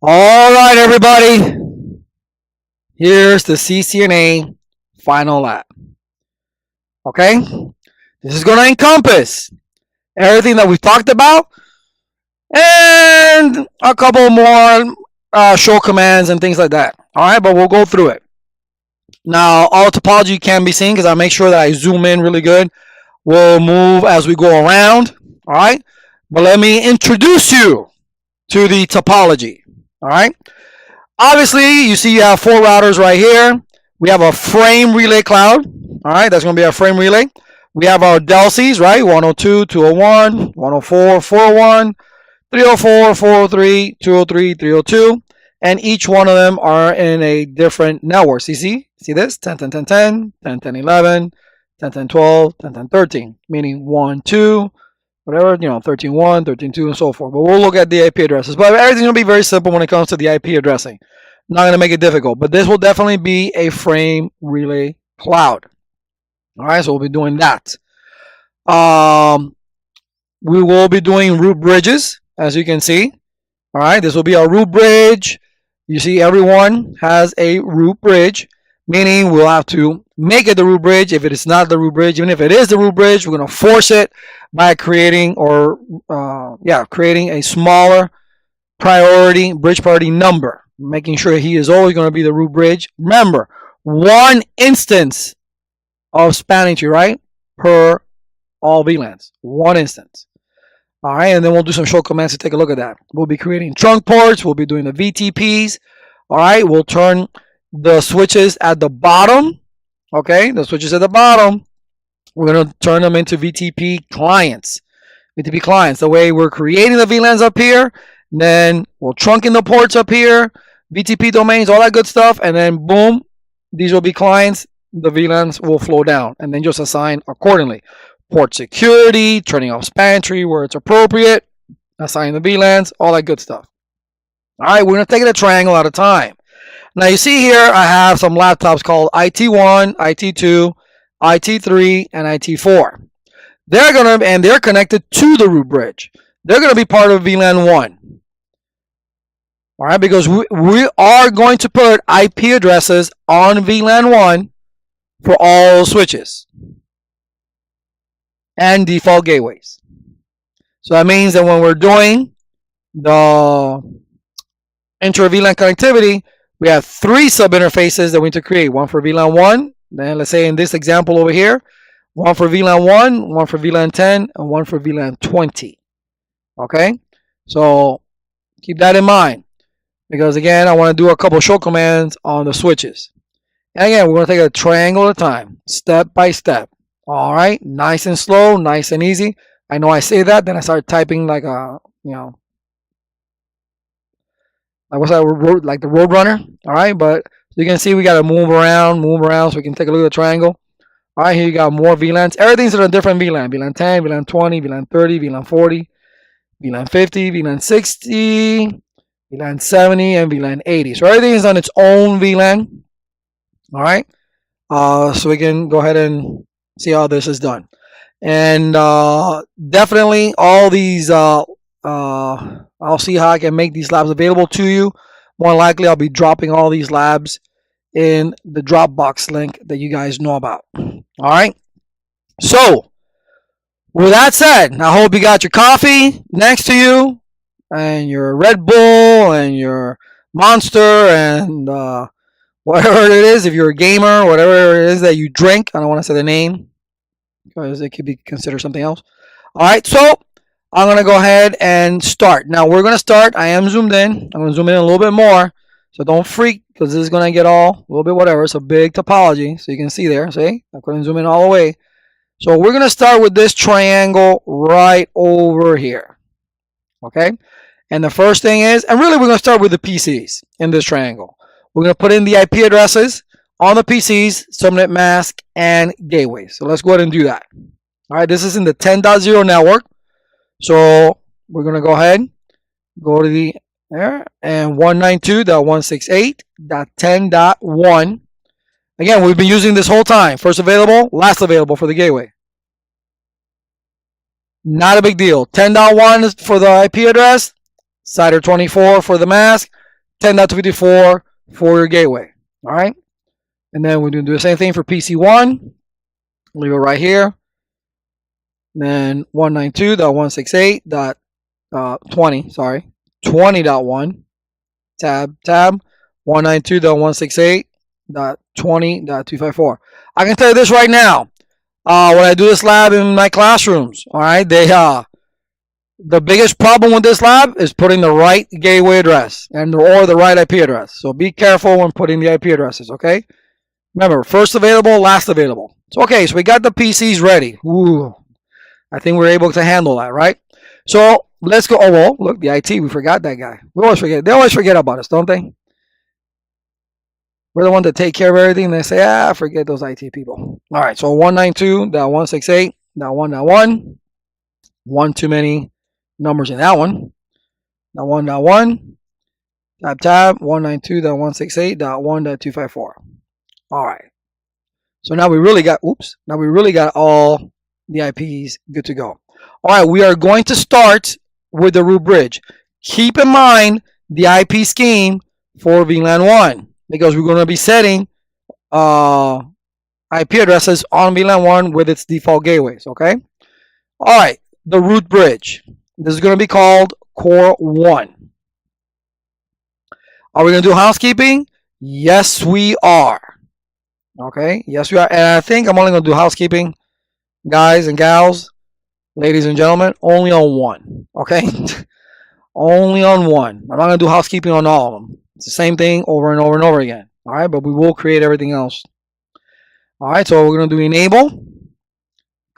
All right, everybody. Here's the CCNA final lab. Okay? This is going to encompass everything that we talked about and a couple more show commands and things like that. All right, but we'll go through it. Now, all topology can be seen because I make sure that I zoom in really good. We'll move as we go around. All right, but let me introduce you to the topology. All right. Obviously, you see you have four routers right here. We have a frame relay cloud. All right, that's going to be our frame relay. We have our DELCs, right? 102, 201, 104, 401, 304, 403, 203, 302. And each one of them are in a different network. See this? 10, 10, 10, 10, 10, 10, 11, 10, 10, 12, 10, 10, 13. Meaning 1, 2, whatever, 13, 1, 13, 2, and so forth. But we'll look at the IP addresses. But everything's going to be very simple when it comes to the IP addressing. Not going to make it difficult. But this will definitely be a frame relay cloud. All right, so we'll be doing that. We will be doing root bridges, as you can see. All right, this will be our root bridge. You see everyone has a root bridge, meaning we'll have to make it the root bridge. If it is not the root bridge, even if it is the root bridge, we're going to force it by creating creating a smaller bridge priority number, making sure he is always going to be the root bridge. Remember, one instance of spanning tree, right, per all VLANs. One instance. All right, and then we'll do some show commands to take a look at that. We'll be creating trunk ports. We'll be doing the VTPs. All right, we'll turn the switches at the bottom. Okay, the switches at the bottom, we're going to turn them into VTP clients. VTP clients. The way we're creating the VLANs up here, then we'll trunk in the ports up here, VTP domains, all that good stuff, and then boom, these will be clients. The VLANs will flow down, and then just assign accordingly. Port security, turning off span tree where it's appropriate, assign the VLANs, all that good stuff. All right, we're going to take it a triangle at a time. Now you see here I have some laptops called IT1, IT2, IT3, and IT4. They're connected to the root bridge. They're going to be part of VLAN 1. All right, because we are going to put IP addresses on VLAN 1 for all switches and default gateways. So that means that when we're doing the intra-VLAN connectivity, we have three sub-interfaces that we need to create. One for VLAN 1, then let's say in this example over here, one for VLAN 1, one for VLAN 10, and one for VLAN 20. Okay? So keep that in mind. Because again, I want to do a couple show commands on the switches. And again, we're going to take a triangle at a time, step by step. All right? Nice and slow, nice and easy. I know I say that, then I start typing like a, like what's that, like the road runner. All right, but you can see we got to move around so we can take a look at the triangle. All right, here you got more VLANs. Everything's in a different VLAN. VLAN 10, VLAN 20, VLAN 30, VLAN 40, VLAN 50, VLAN 60, VLAN 70, and VLAN 80. So everything is on its own VLAN. All right, so we can go ahead and see how this is done. And definitely all these, I'll see how I can make these labs available to you. More likely, I'll be dropping all these labs in the Dropbox link that you guys know about. All right. So, with that said, I hope you got your coffee next to you, and your Red Bull, and your Monster, and whatever it is. If you're a gamer, whatever it is that you drink, I don't want to say the name because it could be considered something else. All right. So, I'm going to go ahead and start. Now, we're going to start. I am zoomed in. I'm going to zoom in a little bit more. So don't freak, because this is going to get all a little bit whatever. It's a big topology. So you can see there. See? I couldn't zoom in all the way. So we're going to start with this triangle right over here. Okay? And the first thing is, and really we're going to start with the PCs in this triangle. We're going to put in the IP addresses on the PCs, subnet mask, and gateways. So let's go ahead and do that. All right? This is in the 10.0 network. So we're going to go ahead, go to the there, and 192.168.10.1. Again, we've been using this whole time. First available, last available for the gateway. Not a big deal. 10.1 is for the IP address, CIDR 24 for the mask, 10.254 for your gateway. All right. And then we're going to do the same thing for PC1. Leave it right here. Then 192.168.20, sorry, 20.1, tab, 192.168.20.254. I can tell you this right now. When I do this lab in my classrooms, all right, the biggest problem with this lab is putting the right gateway address or the right IP address. So be careful when putting the IP addresses, okay? Remember, first available, last available. So, okay, so we got the PCs ready. Ooh, I think we're able to handle that, right? So let's go. Oh, well, look, the IT, we forgot that guy. We always forget. They always forget about us, don't they? We're the one that take care of everything. They say, forget those IT people. All right, so 192.168.1.1. One too many numbers in that one. Now 1.1. Tab, 192.168.1.254. All right. So now we really got, all the IPs good to go. All right, we are going to start with the root bridge. Keep in mind the IP scheme for VLAN 1 because we're going to be setting IP addresses on VLAN 1 with its default gateways, okay? All right, the root bridge. This is going to be called Core 1. Are we going to do housekeeping? Yes, we are. Okay, yes, we are. And I think I'm only going to do housekeeping, guys and gals, ladies and gentlemen, only on one. Okay? Only on one. I'm not going to do housekeeping on all of them. It's the same thing over and over and over again. All right, but we will create everything else. All right, so we're going to do enable,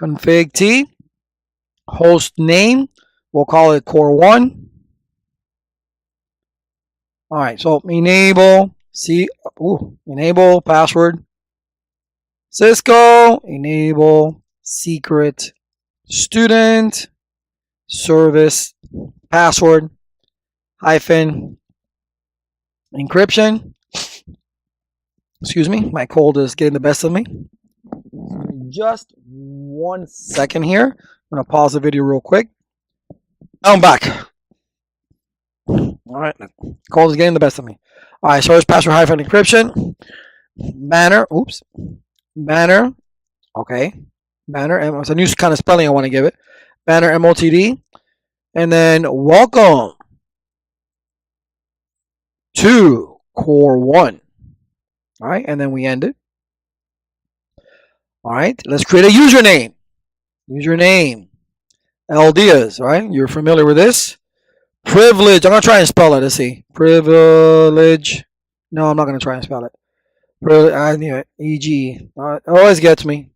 config T, host name. We'll call it core 1. All right, so enable, enable password. Cisco, enable, secret, student, service, password, hyphen, encryption. Excuse me, my cold is getting the best of me. Just 1 second here. I'm going to pause the video real quick. Now I'm back. All right, cold is getting the best of me. All right, service, password, hyphen, encryption, banner, banner, okay, banner, it's a new kind of spelling I want to give it, banner MOTD, and then welcome to core 1. All right, and then we end it. All right, let's create a username. LDs, right? You're familiar with this. Privilege, I'm going to try and spell it. Let's see. Privilege. No, I'm not going to try and spell it. I knew it. EG. Always gets me.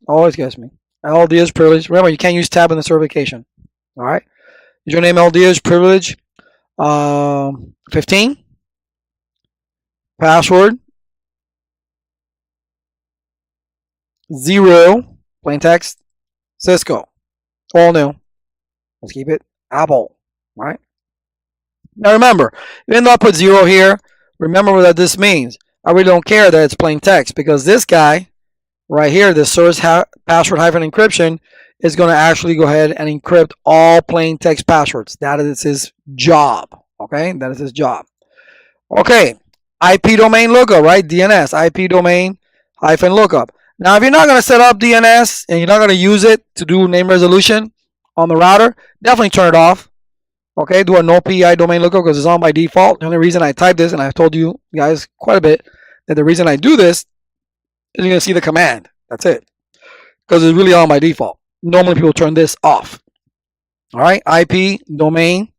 LD is privilege. Remember, you can't use tab in the certification. All right. Username LD is privilege. 15. Password. 0. Plain text. Cisco. All new. Let's keep it Apple. All right. Now remember, even though I put 0 here, remember what this means. I really don't care that it's plain text because this guy right here, the source password hyphen encryption, is going to actually go ahead and encrypt all plain text passwords. That is his job. Okay, that is his job. Okay, IP domain lookup, right? DNS, IP domain hyphen lookup. Now, if you're not going to set up DNS and you're not going to use it to do name resolution on the router, definitely turn it off. Okay, do a no PI domain lookup because it's on by default. The only reason I type this, and I've told you guys quite a bit, that the reason I do this is you're going to see the command. That's it. Because it's really on by default. Normally people turn this off. All right, IP domain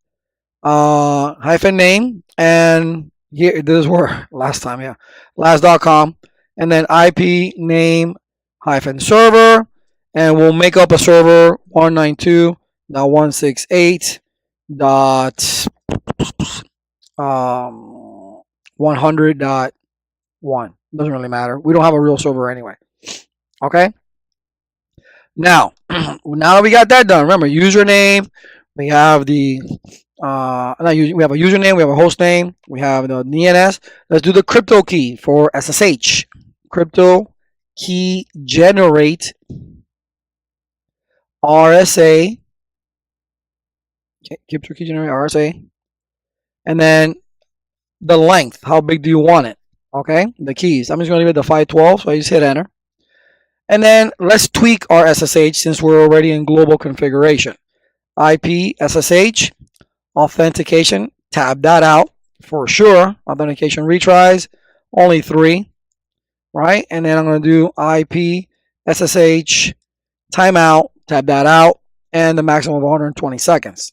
hyphen name, and here this were last time, yeah, last.com, and then IP name hyphen server, and we'll make up a server 192.168.100.1. Doesn't really matter. We don't have a real server anyway. Okay. Now that we got that done, remember username. We have the we have a username. We have a host name. We have the DNS. Let's do the crypto key for SSH. Crypto key generate RSA. Okay, crypto key generate RSA, and then the length. How big do you want it? Okay, the keys. I'm just going to leave it the 512, so I just hit enter. And then let's tweak our SSH since we're already in global configuration. IP SSH authentication. Tab that out for sure. Authentication retries, only 3, right? And then I'm going to do IP SSH timeout. Tab that out, and the maximum of 120 seconds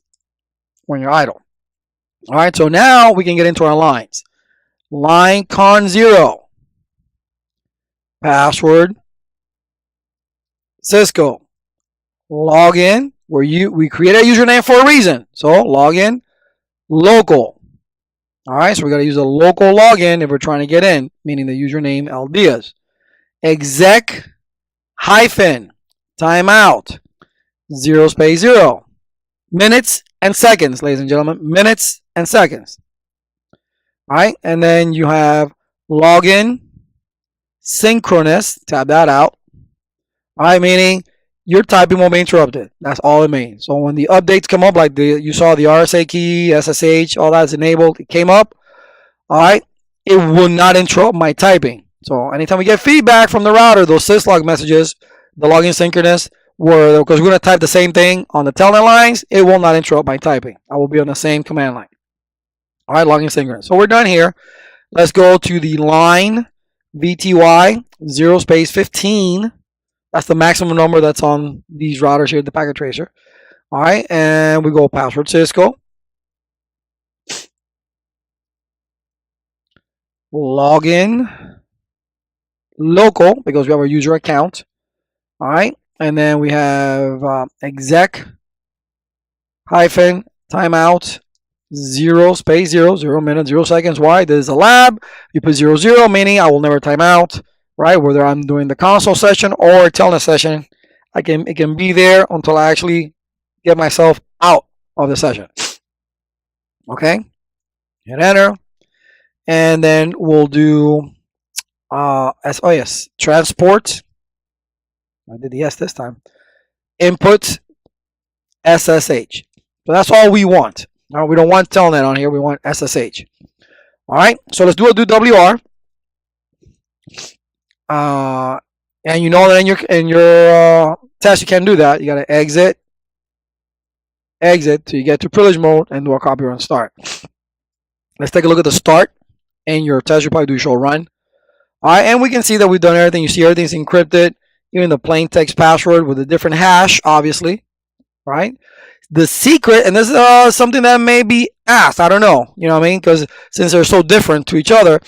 when you're idle. All right, so now we can get into our lines. Line con 0. Password Cisco. Login. We create a username for a reason. So login local. All right, so we got to use a local login if we're trying to get in, meaning the username Aldias. Exec hyphen timeout 0 minutes and seconds, ladies and gentlemen, minutes and seconds. All right, and then you have login synchronous. Tab that out. All right, meaning your typing won't be interrupted. That's all it means. So when the updates come up, like you saw the RSA key, SSH, all that's enabled, it came up. All right, it will not interrupt my typing. So anytime we get feedback from the router, those syslog messages, the login synchronous, because we're going to type the same thing on the telnet lines, it will not interrupt my typing. I will be on the same command line. All right, login synchronous. So we're done here. Let's go to the line VTY 0-15. That's the maximum number that's on these routers here, the packet tracer. All right, and we go password Cisco. Login local, because we have our user account. All right, and then we have exec hyphen timeout 0 minutes, 0 seconds. Why? This is a lab. You put 0, meaning I will never time out. Right, whether I'm doing the console session or a telnet session, it can be there until I actually get myself out of the session. Okay, hit enter, and then we'll do transport. I did the yes this time. Input SSH. So that's all we want. Now we don't want telnet on here. We want SSH. All right, so let's do a WR. And you know that in your test you can do that. You gotta exit till you get to privilege mode and do a copy run start. Let's take a look at the start in your test. You probably do show run. All right, and we can see that we've done everything. You see everything's encrypted, even the plain text password with a different hash, obviously. Right. The secret, and this is something that may be asked. I don't know. You know what I mean? Because since they're so different to each other.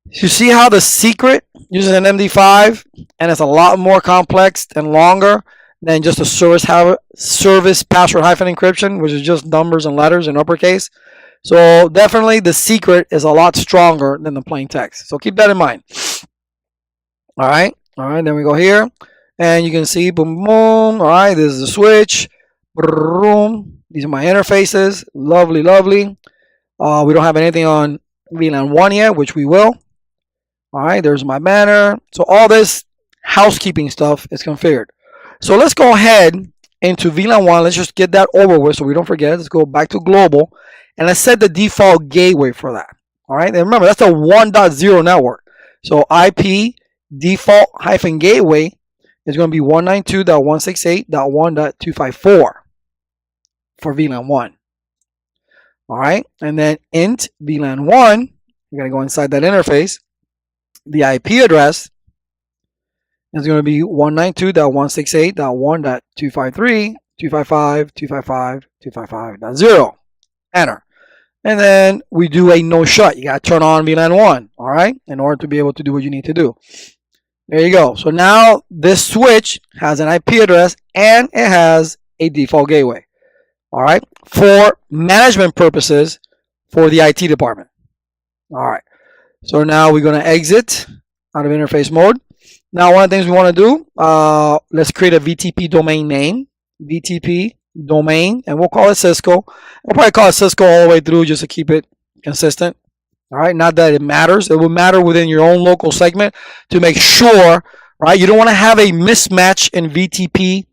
You see how the secret uses an MD5 and it's a lot more complex and longer than just a service password hyphen encryption, which is just numbers and letters in uppercase. So definitely the secret is a lot stronger than the plain text. So keep that in mind. All right. Then we go here and you can see boom, boom. All right. This is the switch. Boom. These are my interfaces. Lovely, lovely. We don't have anything on VLAN 1 yet, which we will. All right, there's my banner. So all this housekeeping stuff is configured. So let's go ahead into VLAN 1. Let's just get that over with so we don't forget. Let's go back to global. And let's set the default gateway for that. All right, and remember, that's a 1.0 network. So IP default hyphen gateway is going to be 192.168.1.254 for VLAN 1. All right, and then int VLAN 1, you're going to go inside that interface. The IP address is going to be 192.168.1.253.255.255.255.0. Enter. And then we do a no shut. You got to turn on VLAN 1, all right, in order to be able to do what you need to do. There you go. So now this switch has an IP address and it has a default gateway, all right, for management purposes for the IT department. All right. So now we're going to exit out of interface mode. Now, one of the things we want to do, let's create a VTP domain name. VTP domain, and we'll call it Cisco. We'll probably call it Cisco all the way through just to keep it consistent. All right, not that it matters. It will matter within your own local segment to make sure, right? You don't want to have a mismatch in VTP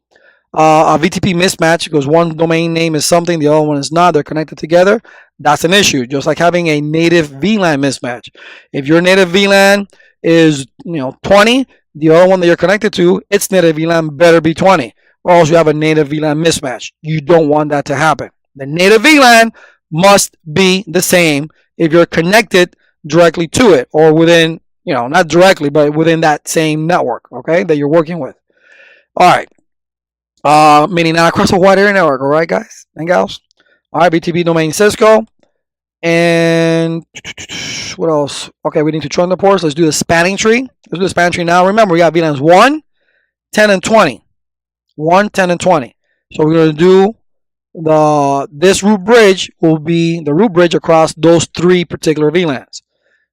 a VTP mismatch because one domain name is something, the other one is not. They're connected together. That's an issue. Just like having a native VLAN mismatch. If your native VLAN is 20, the other one that you're connected to, its native VLAN better be 20, or else you have a native VLAN mismatch. You don't want that to happen. The native VLAN must be the same if you're connected directly to it, or within, not directly, but within that same network, okay, that you're working with. All right. Meaning not across a wide area network, all right, guys and gals? All right, BTP domain Cisco. And what else? Okay, we need to trunk the ports. Let's do the spanning tree. Let's do the spanning tree now. Remember, we got VLANs 1, 10, and 20. 1, 10, and 20. So we're going to do this root bridge will be the root bridge across those 3 particular VLANs.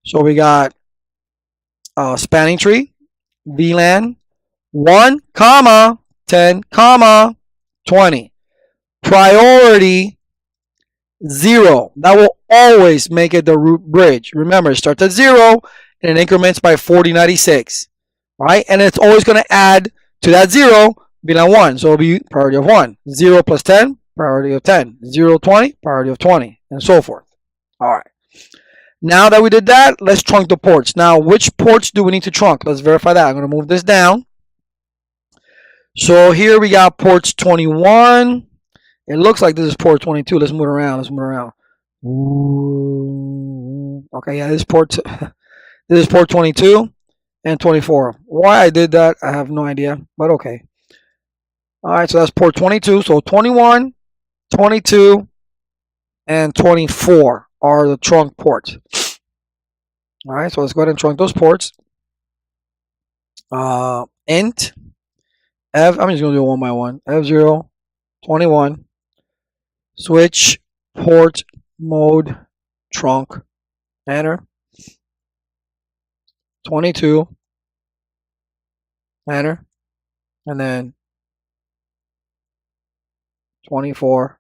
So we got spanning tree, VLAN 1, 10, 20. Priority 0. That will always make it the root bridge. Remember, it starts at 0 and it increments by 4096. Right? And it's always going to add to that 0 VLAN 1. So it'll be priority of 1. 0 plus 10, priority of 10. 0, 20, priority of 20, and so forth. All right. Now that we did that, let's trunk the ports. Now, which ports do we need to trunk? Let's verify that. I'm going to move this down. So here we got ports 21. It looks like this is port 22. Let's move it around. Ooh. Okay, yeah, this is port 22 and 24. Why I did that, I have no idea, but okay. All right, so that's port 22. So 21, 22, and 24 are the trunk ports. All right, so let's go ahead and trunk those ports. Int F, I'm just going to do it one by one. F0, 21, switch, port, mode, trunk, enter. 22, enter. And then 24,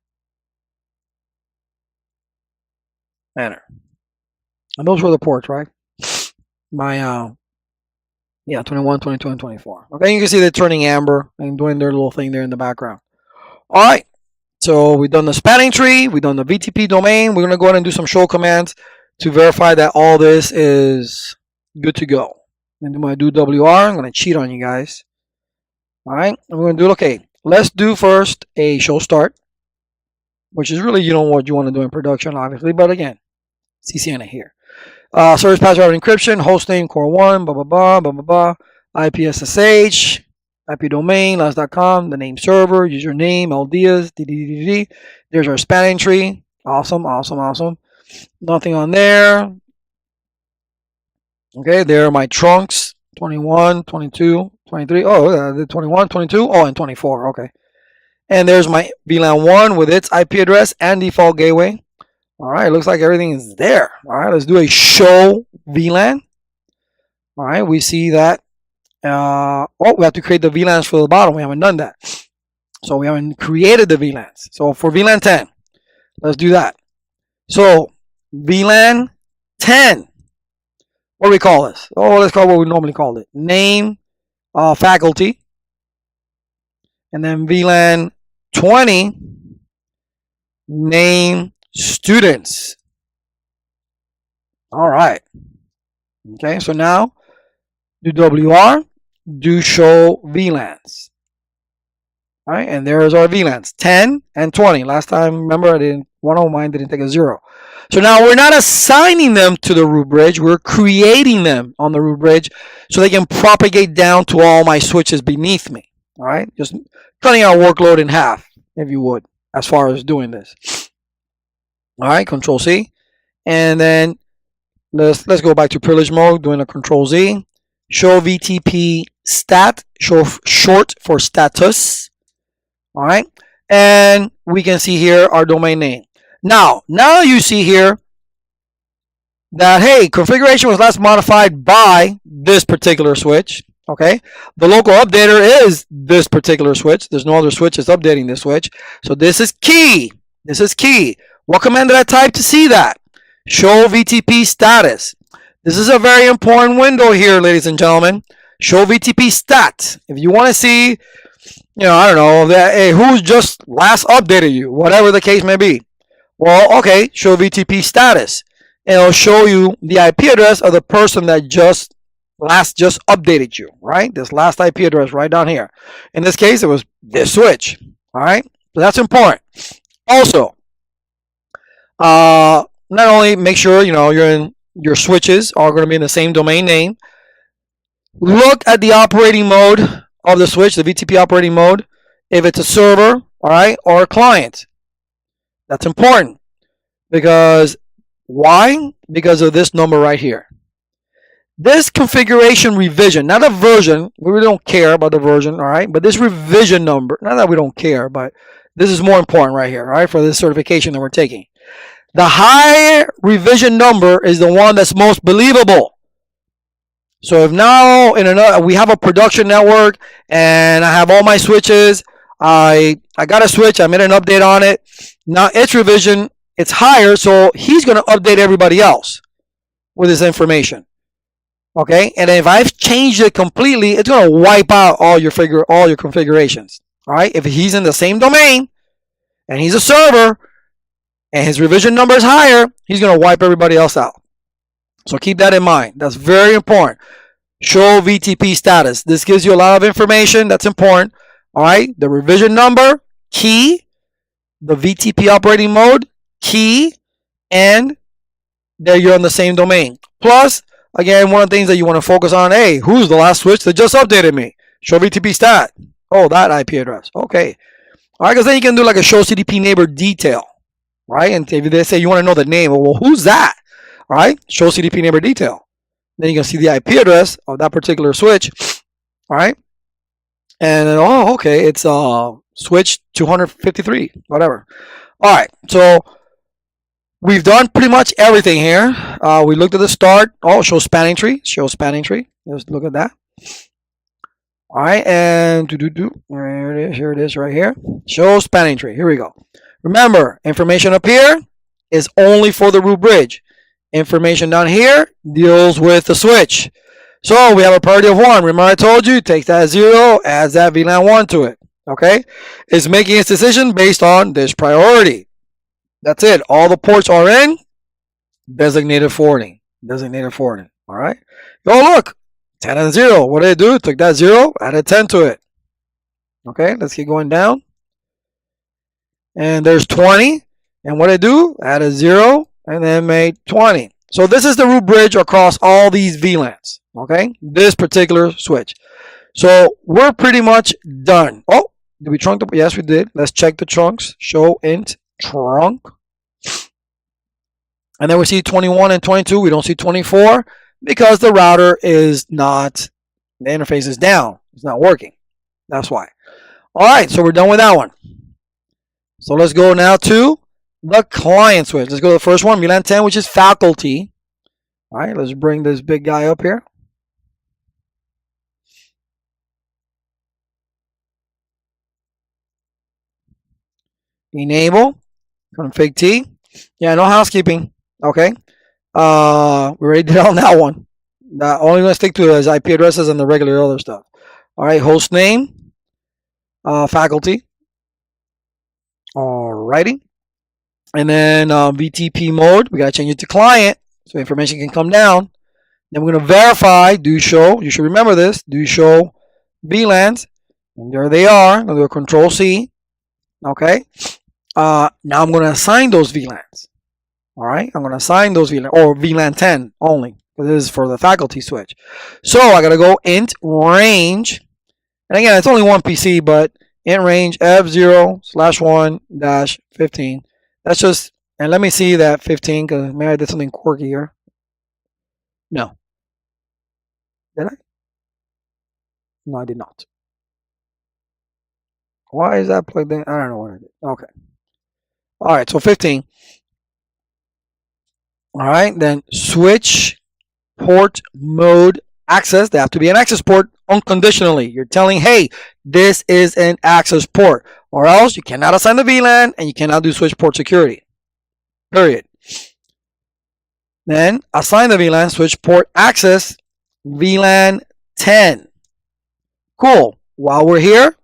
enter. And those were the ports, right? Yeah, 21, 22, and 24. Okay, you can see they're turning amber and doing their little thing there in the background. All right, so we've done the spanning tree. We've done the VTP domain. We're going to go ahead and do some show commands to verify that all this is good to go. I'm going to do WR. I'm going to cheat on you guys. All right, and we're going to do, okay, let's do first a show start, which is really, what you want to do in production, obviously. But again, CCNA here. Service password encryption, hostname, core1, blah, blah, blah, blah, blah, blah, IPSSH, IP domain, last.com, the name server, username, LDs, DDDD. There's our spanning tree. Awesome, awesome, awesome. Nothing on there. Okay, there are my trunks, 21, 22, 23. Oh, the 21, 22, oh, and 24. Okay. And there's my VLAN 1 with its IP address and default gateway. All right, looks like everything is there. All right, let's do a show VLAN. All right, we see that. We have to create the VLANs for the bottom. We haven't done that. So we haven't created the VLANs. So for VLAN 10, let's do that. So VLAN 10. What do we call this? Oh, let's call it what we normally call it. Name, faculty. And then VLAN 20, name, students. All right. Okay, so now do WR, do show VLANs. All right, and there's our VLANs, 10 and 20. Last time, remember, one of mine didn't take a 0. So now we're not assigning them to the root bridge. We're creating them on the root bridge so they can propagate down to all my switches beneath me. All right, just cutting our workload in half, if you would, as far as doing this. All right, Control C, and then let's go back to privilege mode, doing a Control Z. Show VTP stat, short for status. All right, and we can see here our domain name. Now you see here that, hey, configuration was last modified by this particular switch. Okay, the local updater is this particular switch. There's no other switch that's updating this switch. So this is key. This is key. What command did I type to see that? Show VTP status. This is a very important window here, ladies and gentlemen. Show VTP stat. If you want to see, I don't know, that, hey, who's just last updated you, whatever the case may be. Well, okay, show VTP status. And it'll show you the IP address of the person that just updated you, right? This last IP address right down here. In this case, it was this switch. All right, so that's important. Also, not only make sure your switches are going to be in the same domain name. Look at the operating mode of the switch, the VTP operating mode, if it's a server, all right, or a client. That's important. Because why? Because of this number right here. This configuration revision, not a version, we really don't care about the version, all right? But this revision number, not that we don't care, but this is more important right here, all right, for this certification that we're taking. The higher revision number is the one that's most believable. So if now we have a production network and I have all my switches, I got a switch, I made an update on it. Now its revision, it's higher, so he's going to update everybody else with this information. Okay, and if I've changed it completely, it's going to wipe out all your configurations. All right, if he's in the same domain and he's a server and his revision number is higher, he's going to wipe everybody else out. So keep that in mind. That's very important. Show VTP status. This gives you a lot of information that's important. All right, the revision number, key, the VTP operating mode, key, and there you're on the same domain. Plus, again, one of the things that you want to focus on, hey, who's the last switch that just updated me? Show VTP stat. Oh, that IP address. Okay. All right, because then you can do like a show CDP neighbor detail, right? And if they say you want to know the name, well, who's that? All right, show CDP neighbor detail. Then you can see the IP address of that particular switch. All right. And then, oh, okay, it's switch 253, whatever. All right, so we've done pretty much everything here. We looked at the start. Oh, show spanning tree. Show spanning tree. Let's look at that. All right, and here it is. Here it is right here. Show spanning tree. Here we go. Remember, information up here is only for the root bridge. Information down here deals with the switch. So we have a priority of 1. Remember I told you, takes that 0, adds that VLAN 1 to it. Okay? It's making its decision based on this priority. That's it. All the ports are in designated forwarding. Designated forwarding. All right? Oh, look. 10 and 0. What did it do? It took that 0, added 10 to it. Okay? Let's keep going down. And there's 20. And what did it do? Added 0 and then made 20. So this is the root bridge across all these VLANs. Okay? This particular switch. So we're pretty much done. Oh, did we trunk the? Yes, we did. Let's check the trunks. Show int trunk. And then we see 21 and 22. We don't see 24 because the router is not, the interface is down. It's not working. That's why. All right, so we're done with that one. So let's go now to the client switch. Let's go to the first one, VLAN 10, which is faculty. All right, let's bring this big guy up here. Enable, config T. Yeah, no housekeeping. Okay. We already did on that one. Only going to stick to is IP addresses and the regular other stuff. All right, host name, faculty. All righty. And then VTP mode, we got to change it to client so information can come down. Then we're going to verify, do show. You should remember this. Do show VLANs. And there they are. I'm going to do a control C. Okay. Now I'm going to assign those VLANs. All right. I'm going to assign those VLANs, or VLAN 10 only. This is for the faculty switch. So I got to go int range. And again, it's only one PC, but int range f0/1-15. That's just, and let me see that 15 because maybe I did something quirky here. No. Did I? No, I did not. Why is that plugged in? I don't know what I did. Okay. All right, so 15. All right, then switch port mode access. They have to be an access port unconditionally. You're telling, hey, this is an access port, or else you cannot assign the VLAN and you cannot do switch port security. Period. Then assign the VLAN switch port access VLAN 10. Cool. While we're here,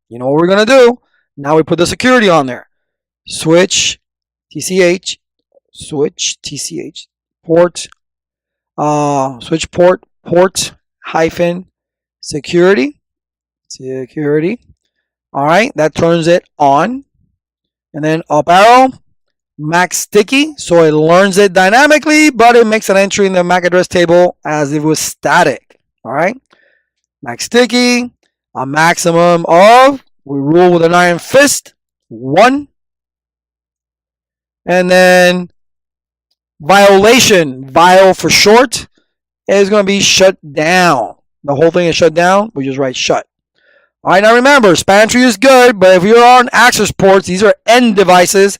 You know what we're going to do? Now we put the security on there. Switch TCH, switch TCH, port, switch port hyphen security. All right, that turns it on. And then up arrow, MAC sticky, so it learns it dynamically, but it makes an entry in the MAC address table as if it was static. All right, MAC sticky, a maximum of, we rule with an iron fist, 1. And then violation, viol for short, is going to be shut down. The whole thing is shut down. We just write shut. All right, now remember, span tree is good, but if you're on access ports, these are end devices.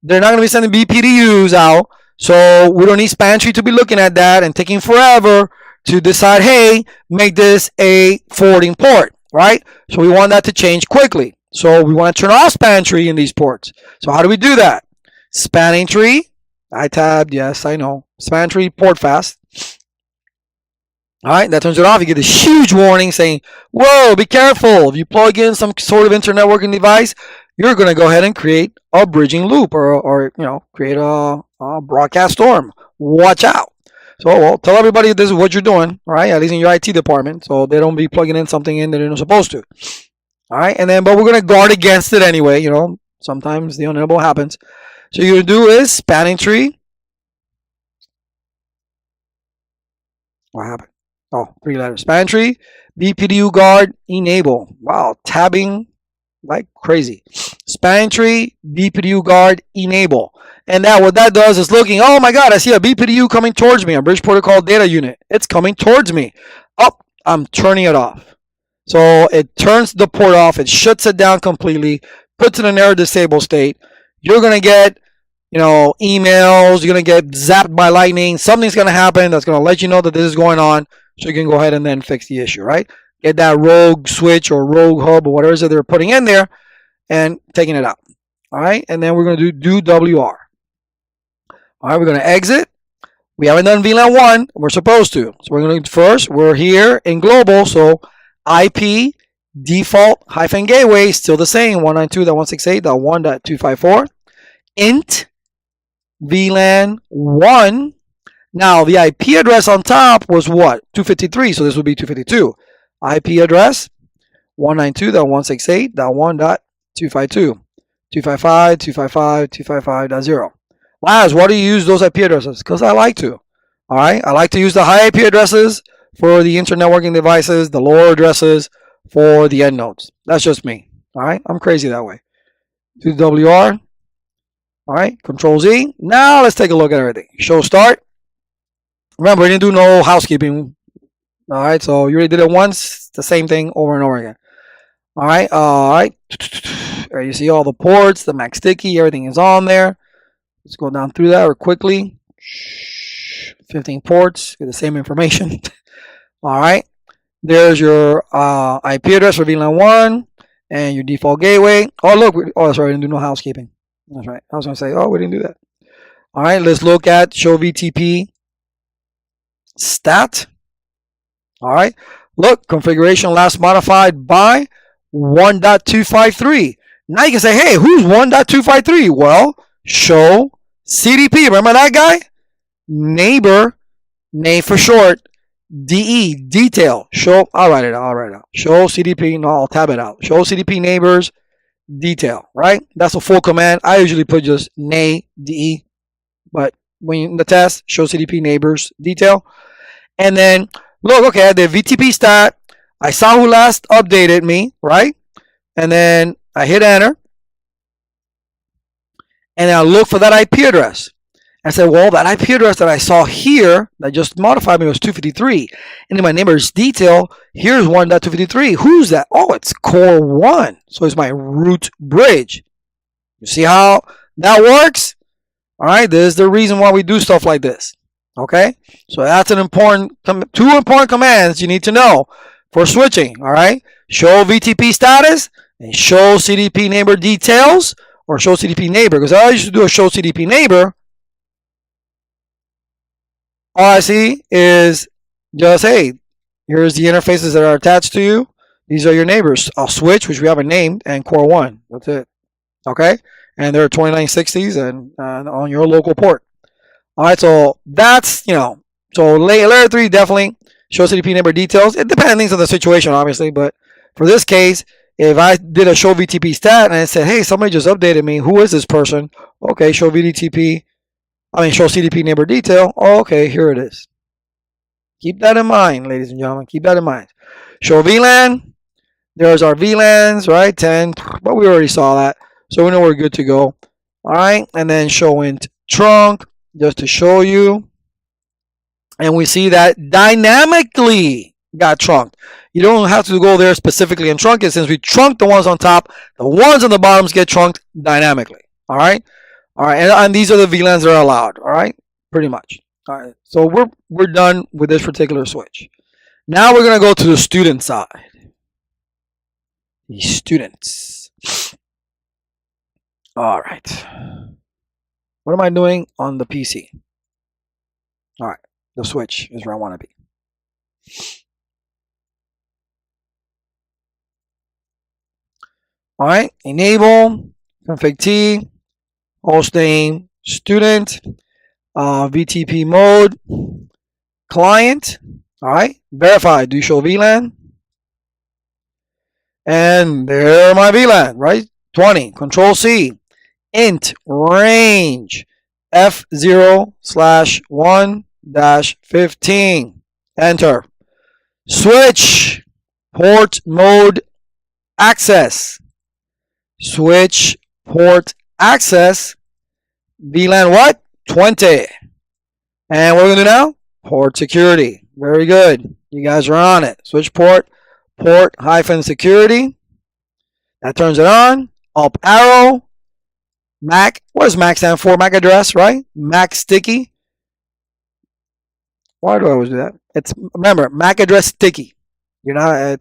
They're not going to be sending BPDUs out, so we don't need span tree to be looking at that and taking forever to decide, hey, make this a forwarding port, right? So we want that to change quickly. So we want to turn off span tree in these ports. So how do we do that? Spanning tree, I tabbed, yes, I know. Span tree, port fast. All right, that turns it off. You get this huge warning saying, whoa, be careful. If you plug in some sort of internet networking device, you're going to go ahead and create a bridging loop or create a broadcast storm. Watch out. So, well, tell everybody this is what you're doing, all right, at least in your IT department, so they don't be plugging in something in that they're not supposed to. All right, and then, but we're going to guard against it anyway. Sometimes the inevitable happens. So you're going to do is spanning tree. What happened? Oh, 3 letters. Spanning tree, BPDU guard, enable. Wow, tabbing like crazy. Spanning tree, BPDU guard, enable. And what that does is looking, oh my God, I see a BPDU coming towards me, a bridge protocol data unit. It's coming towards me. Oh, I'm turning it off. So it turns the port off, it shuts it down completely, puts it in an error disable state. You're going to get, emails, you're going to get zapped by lightning. Something's going to happen that's going to let you know that this is going on, so you can go ahead and then fix the issue, right? Get that rogue switch or rogue hub or whatever it is they're putting in there and taking it out. All right, and then we're going to do WR. All right, we're going to exit. We haven't done VLAN 1. We're supposed to. So we're going to first, we're here in global, so IP default hyphen gateway still the same, 192.168.1.254. Int VLAN 1. Now, the IP address on top was what? 253, so this would be 252. IP address 192.168.1.252. 255, 255, 255.0. Laz, why do you use those IP addresses? Because I like to. All right, I like to use the high IP addresses for the internet networking devices, the lower addresses for the end nodes. That's just me. All right, I'm crazy that way. Do WR. All right, Control Z. Now let's take a look at everything. Show start. Remember, we didn't do no housekeeping. All right, so you already did it once. The same thing over and over again. All right, There you see all the ports, the MAC sticky, everything is on there. Let's go down through that quickly. 15 ports, get the same information. All right, there's your IP address for VLAN 1 and your default gateway. Oh, look, sorry, I didn't do no housekeeping. That's right. I was going to say, oh, we didn't do that. All right, let's look at show VTP stat. All right, look, configuration last modified by 1.253. Now you can say, hey, who's 1.253? Well, show CDP. Remember that guy? Neighbor, name for short, DE, detail. Show, I'll write it out. Show CDP, no, I'll tab it out. Show CDP neighbors, detail, right? That's a full command. I usually put just nay, DE, but when you're in the test, show CDP neighbors, detail. And then, look, okay, the VTP stat, I saw who last updated me, right? And then I hit enter. And I look for that IP address. I said, well, that IP address that I saw here that just modified me was 253. And in my neighbor's detail, here's 1.253. Who's that? Oh, it's core 1. So it's my root bridge. You see how that works? All right, this is the reason why we do stuff like this. Okay, so that's an important, 2 important commands you need to know for switching. All right, show VTP status and show CDP neighbor details, or show CDP neighbor, because I used to do a show CDP neighbor. All I see is just, hey, here's the interfaces that are attached to you. These are your neighbors. A switch, which we haven't named, and core 1. That's it. Okay? And they're 2960s and on your local port. All right, so that's, so layer 3 definitely show CDP neighbor details. It depends on the situation, obviously, but for this case, if I did a show VTP stat and I said, hey, somebody just updated me, who is this person? Okay, show VTP, show CDP neighbor detail. Oh, okay, here it is. Keep that in mind, ladies and gentlemen. Keep that in mind. Show VLAN. There's our VLANs, right? 10, but we already saw that. So we know we're good to go. All right, and then show int trunk, just to show you. And we see that dynamically got trunked. You don't have to go there specifically and trunk it. Since we trunked the ones on top, the ones on the bottoms get trunked dynamically. All right, and these are the VLANs that are allowed. All right, pretty much. All right, so we're done with this particular switch. Now we're gonna go to the student side. The students. All right. What am I doing on the PC? All right, the switch is where I want to be. All right, enable, config T, host name, student, VTP mode, client. All right, verify, do show VLAN. And there my VLAN, right? 20, control C, int range, F0/1-15, enter. Switch, port mode access. Switch port access, VLAN what? 20. And what are we going to do now? Port security. Very good. You guys are on it. Switch port -security. That turns it on. Up arrow. MAC. What does MAC stand for? MAC address, right? MAC sticky. Why do I always do that? Remember, MAC address sticky. I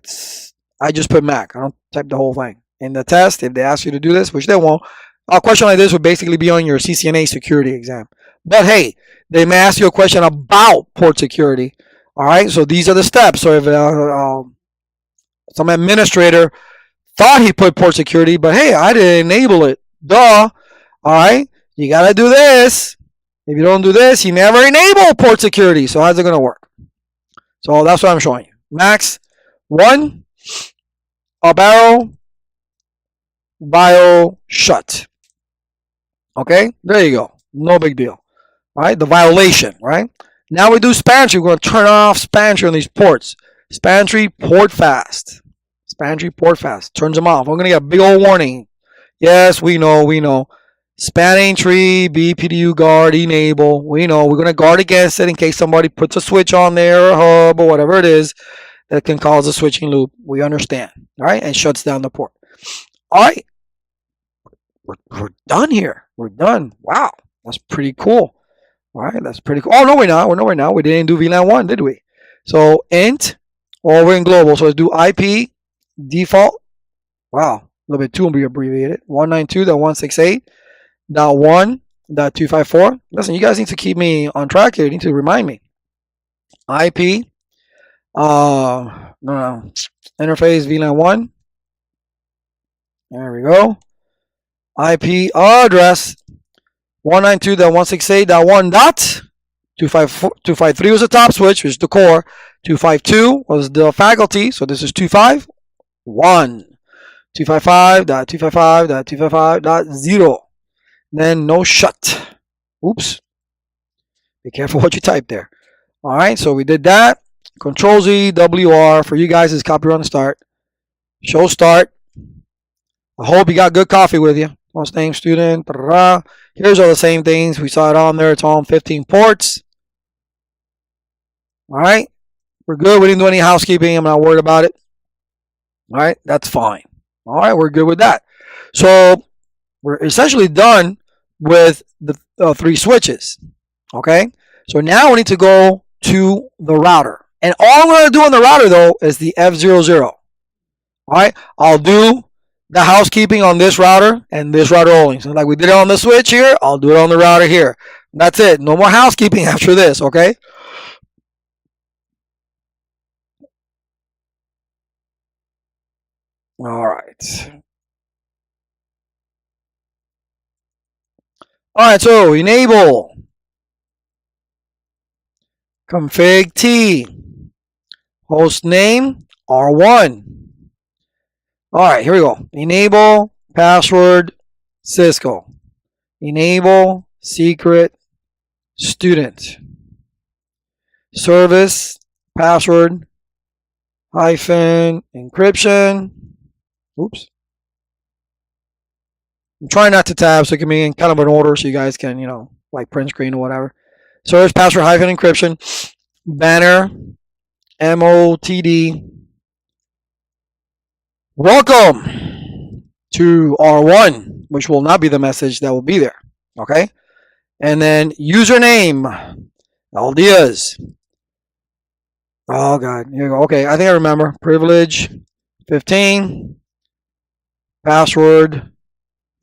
just put MAC. I don't type the whole thing. In the test, if they ask you to do this, which they won't, a question like this would basically be on your CCNA security exam. But hey, they may ask you a question about port security. All right, so these are the steps. So if some administrator thought he put port security, but hey, I didn't enable it. Duh. All right, you got to do this. If you don't do this, you never enable port security. So how's it going to work? So that's what I'm showing you. Max 1, up arrow, bio shut. Okay, there you go. No big deal. All right, the violation, right? Now we do span tree. We're going to turn off span tree on these ports. Span tree port fast. Span tree port fast. Turns them off. We're going to get a big old warning. Yes, we know. Spanning tree, BPDU guard, enable. We know. We're going to guard against it in case somebody puts a switch on there or a hub or whatever it is that can cause a switching loop. We understand. All right, and shuts down the port. All right. We're done here. We're done. Wow. That's pretty cool. All right. That's pretty cool. Oh, no, we're not. We're not. We didn't do VLAN 1, did we? So int, we're in global. So let's do IP default. Wow. A little bit too abbreviated. 192.168.1.254. Listen, you guys need to keep me on track here. You need to remind me. IP. No. Interface VLAN 1. There we go. IP address 192.168.1.253 was the top switch, which is the core. 252 was the faculty, so this is 251. 255.255.255.0. Then no shut. Oops. Be careful what you type there. All right, so we did that. Control Z, WR for you guys is copy run start. Show start. I hope you got good coffee with you. First name, student. Here's all the same things. We saw it on there. It's all on 15 ports. All right. We're good. We didn't do any housekeeping. I'm not worried about it. All right. That's fine. All right. We're good with that. So we're essentially done with the 3 switches. Okay. So now we need to go to the router. And all I'm going to do on the router, though, is the F00. All right. I'll do the housekeeping on this router and this router only. So like we did it on the switch here, I'll do it on the router here. That's it. No more housekeeping after this, okay? All right. All right, so enable config T host name R1. All right, here we go. Enable password Cisco. Enable secret student. Service password hyphen encryption. Oops. I'm trying not to tab so it can be in kind of an order so you guys can, like print screen or whatever. Service password hyphen encryption. Banner MOTD. Welcome to R1, which will not be the message that will be there. Okay. And then username Aldiaz. Oh God, here you go. Okay, I think I remember. Privilege 15. Password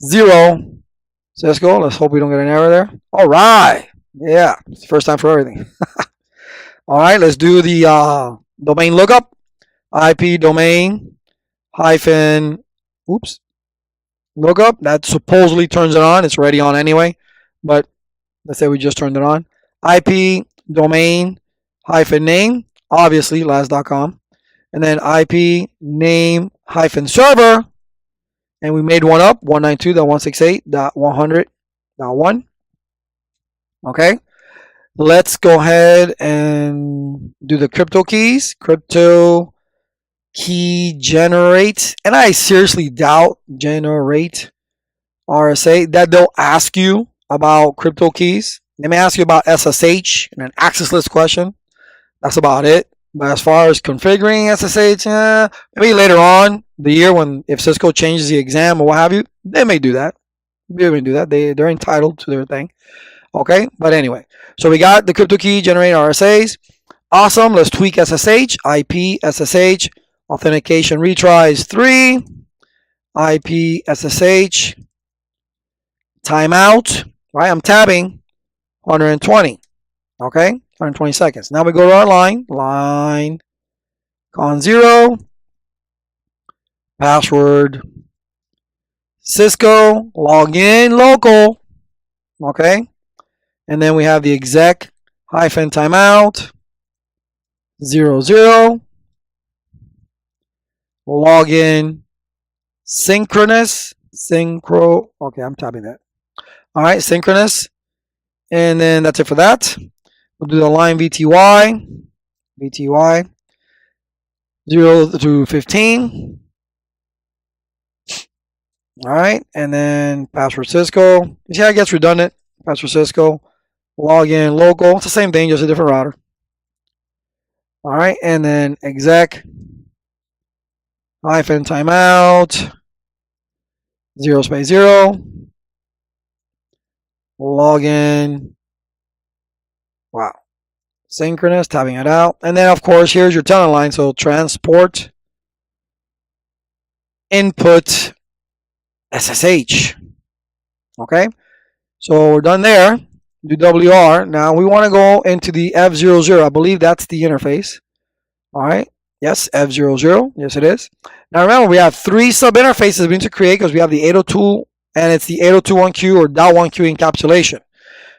0. Cisco. Let's hope we don't get an error there. All right. Yeah, it's the first time for everything. All right, let's do the domain lookup. IP domain hyphen. Oops. Lookup. That supposedly turns it on. It's already on anyway, but let's say we just turned it on. IP domain hyphen name. Obviously, last.com. And then IP name hyphen server. And we made one up, 192.168.100.1. Okay. Let's go ahead and do the crypto keys. Crypto key generate. And I seriously doubt generate RSA that they'll ask you about crypto keys. They may ask you about SSH and an access list question. That's about it. But as far as configuring SSH, maybe later on the year when if Cisco changes the exam or what have you, they may do that. They may do that. They're entitled to their thing. Okay, but anyway, so we got the crypto key generate RSAs. Awesome. Let's tweak SSH, IP SSH, authentication retries 3, IP SSH, timeout. Right, I'm tabbing 120. Okay, 120 seconds. Now we go to our line con 0, password Cisco, login local. Okay, and then we have the exec hyphen timeout 00, login synchronous synchro. Okay, I'm tapping that. All right, synchronous, and then that's it for that. We'll do the line VTY 0 to 15. All right, and then password Cisco. You see how it gets redundant? Password Cisco, login local. It's the same thing, just a different router. All right, and then exec hyphen timeout 0 login. Wow. Synchronous, tabbing it out. And then, of course, here's your tunnel line. So transport input SSH. Okay. So we're done there. Do WR. Now we want to go into the F00. I believe that's the interface. All right. Yes, F00. Yes, it is. Now remember, we have 3 sub interfaces we need to create because we have the 802 and it's the 802.1q or .1q encapsulation.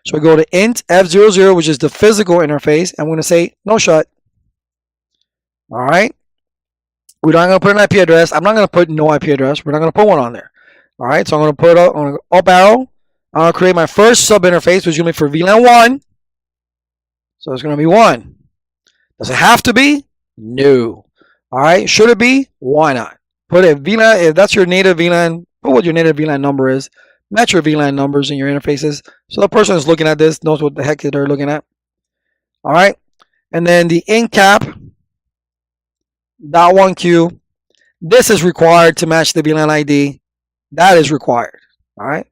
So we go to int F00, which is the physical interface. I'm going to say no shut. All right. We're not going to put an IP address. I'm not going to put no IP address. We're not going to put one on there. All right. So I'm going to put up arrow. I'm going to create my first sub interface, which is going to be for VLAN 1. So it's going to be 1. Does it have to be? No. All right. Should it be? Why not? Put a VLAN. If that's your native VLAN, put what your native VLAN number is. Match your VLAN numbers in your interfaces so the person who's looking at this knows what the heck they're looking at. All right. And then the incap .1q. This is required to match the VLAN ID. That is required. All right.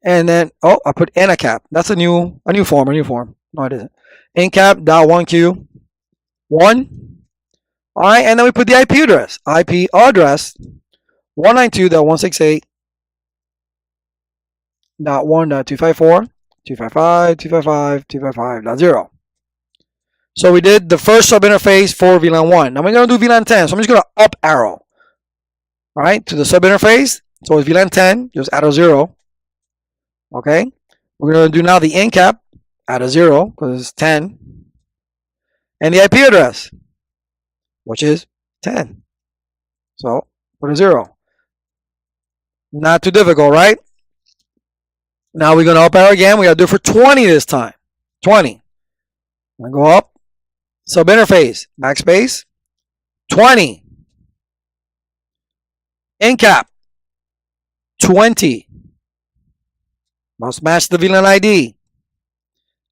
And then, I put NACAP. That's a new form. No, it isn't. Incap .1q 1. All right. And then we put the IP address. IP address 192.168.1.254.255.255.255.0. So we did the first sub interface for VLAN 1. Now we're going to do VLAN 10. So I'm just going to up arrow. all right, to the sub interface. So it's VLAN 10, just add a 0. Okay, we're going to do now the in cap, add a 0 because it's 10, and the IP address, which is 10. So put a 0. Not too difficult, right? Now we're going to up arrow again. We got to do it for 20 this time. 20. I'm going to go up, sub interface, backspace, 20. In cap, 20. Must match the VLAN ID.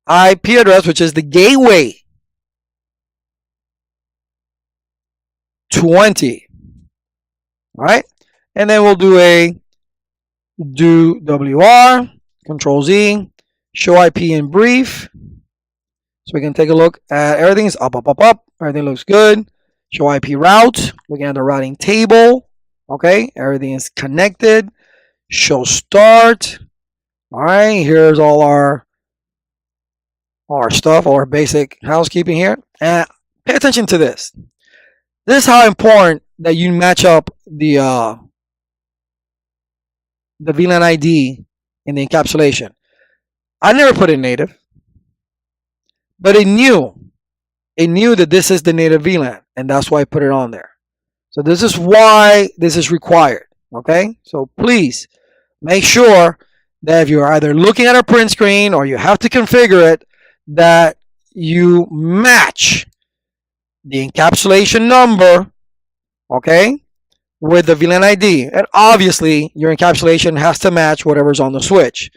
IP address, which is the gateway, 20. All right, and then we'll do WR, Control Z, show IP in brief. So we can take a look at everything's up. Everything looks good. Show IP route. Looking at the routing table. Okay, everything is connected. Show start. All right, here's all our stuff, our basic housekeeping here. And pay attention to this. This is how important that you match up the VLAN ID in the encapsulation. I never put in native, but it knew that this is the native VLAN, and that's why I put it on there. So this is why this is required. Okay, so please make sure that if you're either looking at a print screen or you have to configure it, that you match the encapsulation number, okay, with the VLAN ID. And obviously, your encapsulation has to match whatever's on the switch.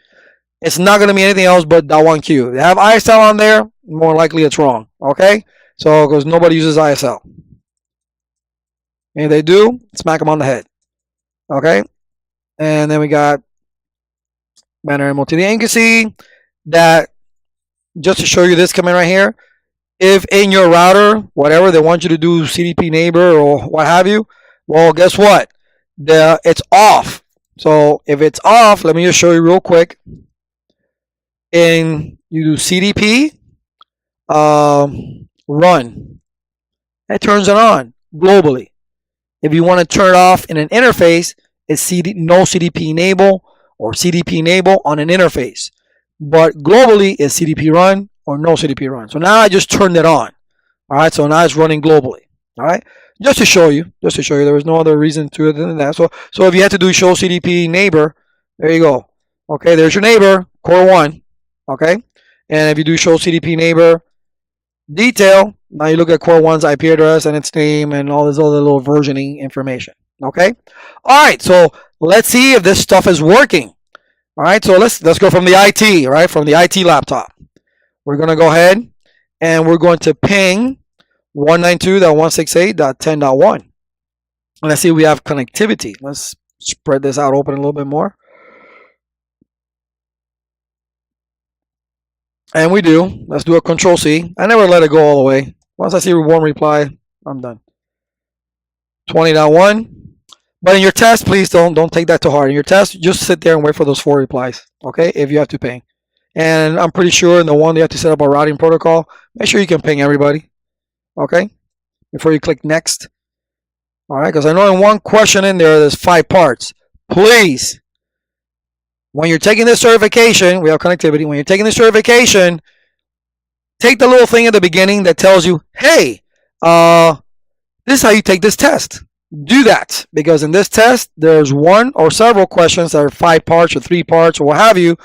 It's not going to be anything else but that one queue. They have ISL on there, more likely it's wrong, okay? So, because nobody uses ISL. And if they do, smack them on the head, okay? And then we got banner MOTD. And you can see that, just to show you this command right here, if in your router, whatever, they want you to do CDP neighbor or what have you, well, guess what? It's off. So if it's off, let me just show you real quick. And you do CDP run. It turns it on globally. If you want to turn it off in an interface, it's no CDP enable or CDP enable on an interface. But globally, it's CDP run or no CDP run. So now I just turned it on. All right, so now it's running globally. All right, just to show you, there was no other reason to it than that. So if you had to do show CDP neighbor, there you go. Okay, there's your neighbor, core 1. Okay, and if you do show CDP neighbor detail, now you look at core 1's IP address and its name and all this other little versioning information. Okay, all right, so let's see if this stuff is working. All right, so let's go from the IT, right, from the IT laptop. We're going to go ahead and we're going to ping 192.168.10.1. And let's see if we have connectivity. Let's spread this out open a little bit more. And we do. Let's do a Control C. I never let it go all the way. Once I see one reply, I'm done. 20.1. But in your test, please don't take that too hard. In your test, just sit there and wait for those 4 replies. Okay, if you have to ping. And I'm pretty sure in the one you have to set up a routing protocol, make sure you can ping everybody. Okay, before you click next. All right, because I know in one question in there's 5 parts. Please, when you're taking this certification, we have connectivity. When you're taking this certification, take the little thing at the beginning that tells you, hey, this is how you take this test. Do that, because in this test, there's one or several questions that are 5 parts or 3 parts or what have you.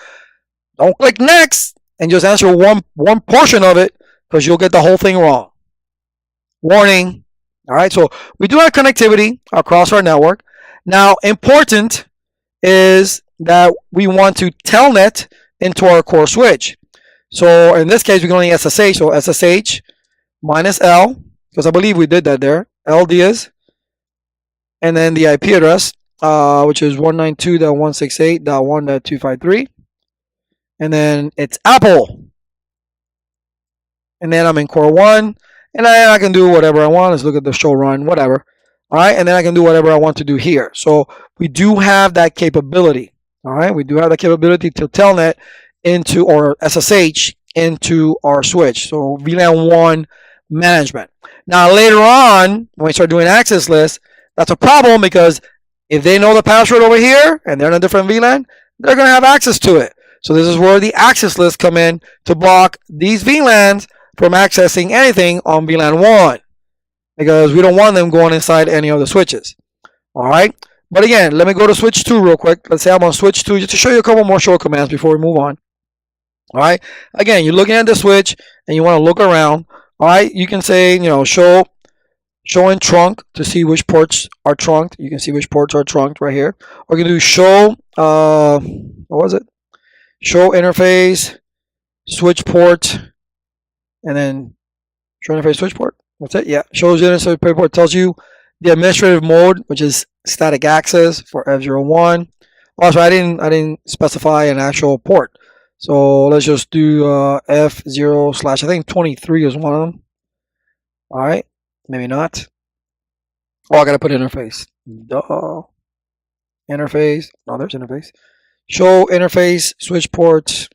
Don't click next and just answer one portion of it, because you'll get the whole thing wrong. Warning. All right, so we do have connectivity across our network. Now, important is that we want to telnet into our core switch. So in this case, we can only SSH. So SSH minus L, because I believe we did that there. LD is, and then the IP address, which is 192.168.1.253. And then it's Apple. And then I'm in core 1. And I can do whatever I want. Let's look at the show run, whatever. All right. And then I can do whatever I want to do here. So we do have that capability. All right. We do have the capability to telnet into, or SSH into our switch. So VLAN 1 management. Now later on, when we start doing access lists, that's a problem, because If they know the password over here and they're in a different VLAN, they're going to have access to it. So this is where the access lists come in to block these VLANs from accessing anything on VLAN 1, because we don't want them going inside any of the switches. All right. But again, let me go to switch 2 real quick. Let's say I'm on switch 2 just to show you a couple more short commands before we move on. All right. Again, you're looking at the switch and you want to look around. All right. You can say, show in trunk to see which ports are trunked. You can see which ports are trunked right here. Or you can do show, what was it? Show interface, switch port, and then show interface switch port. That's it. Yeah. Shows interface port, tells you the administrative mode, which is static access for F01. Also, I didn't specify an actual port. So let's just do F0 / I think 23 is one of them. All right. Maybe not. Oh, I gotta put interface. Duh. Interface. No, there's interface. Show interface, switch ports.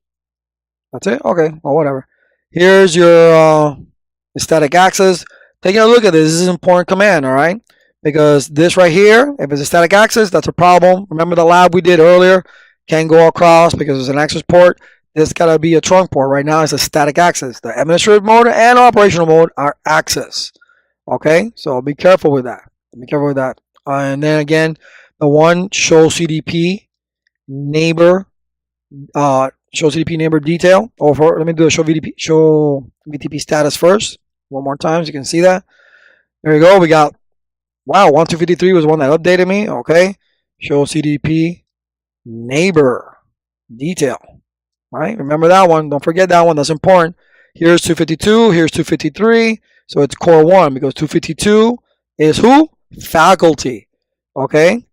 That's it. Okay. Well, whatever. Here's your static access. Taking a look at this. This is an important command. All right. Because this right here, if it's a static access, that's a problem. Remember the lab we did earlier? Can't go across because it's an access port. This gotta be a trunk port. Right now it's a static access. The administrative mode and operational mode are access. Okay, so be careful with that. Be careful with that. And then again, the one show CDP neighbor, show CDP neighbor detail. Let me do a show VTP status first. One more time so you can see that. There you go. We got, wow, 1253 was one that updated me. Okay, show CDP neighbor detail. Right, remember that one. Don't forget that one. That's important. Here's 252. Here's 253. So it's core 1 because 252 is who? Faculty. Okay?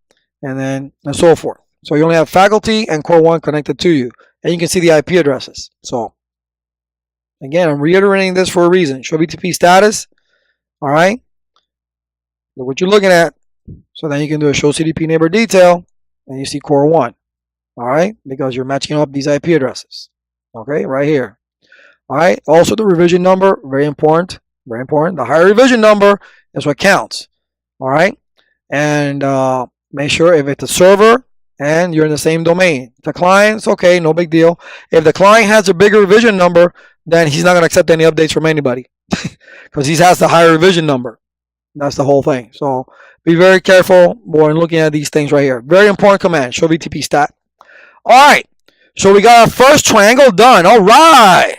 And so forth. So you only have faculty and core 1 connected to you. And you can see the IP addresses. So again, I'm reiterating this for a reason. Show VTP status. All right? Look what you're looking at. So then you can do a show CDP neighbor detail and you see core 1. All right? Because you're matching up these IP addresses. Okay? Right here. All right? Also the revision number, very important. Very important. The higher revision number is what counts. All right. And make sure if it's a server and you're in the same domain. The client's okay, no big deal. If the client has a bigger revision number, then he's not going to accept any updates from anybody because he has the higher revision number. That's the whole thing. So be very careful when looking at these things right here. Very important command. Show VTP stat. All right. So we got our first triangle done. All right.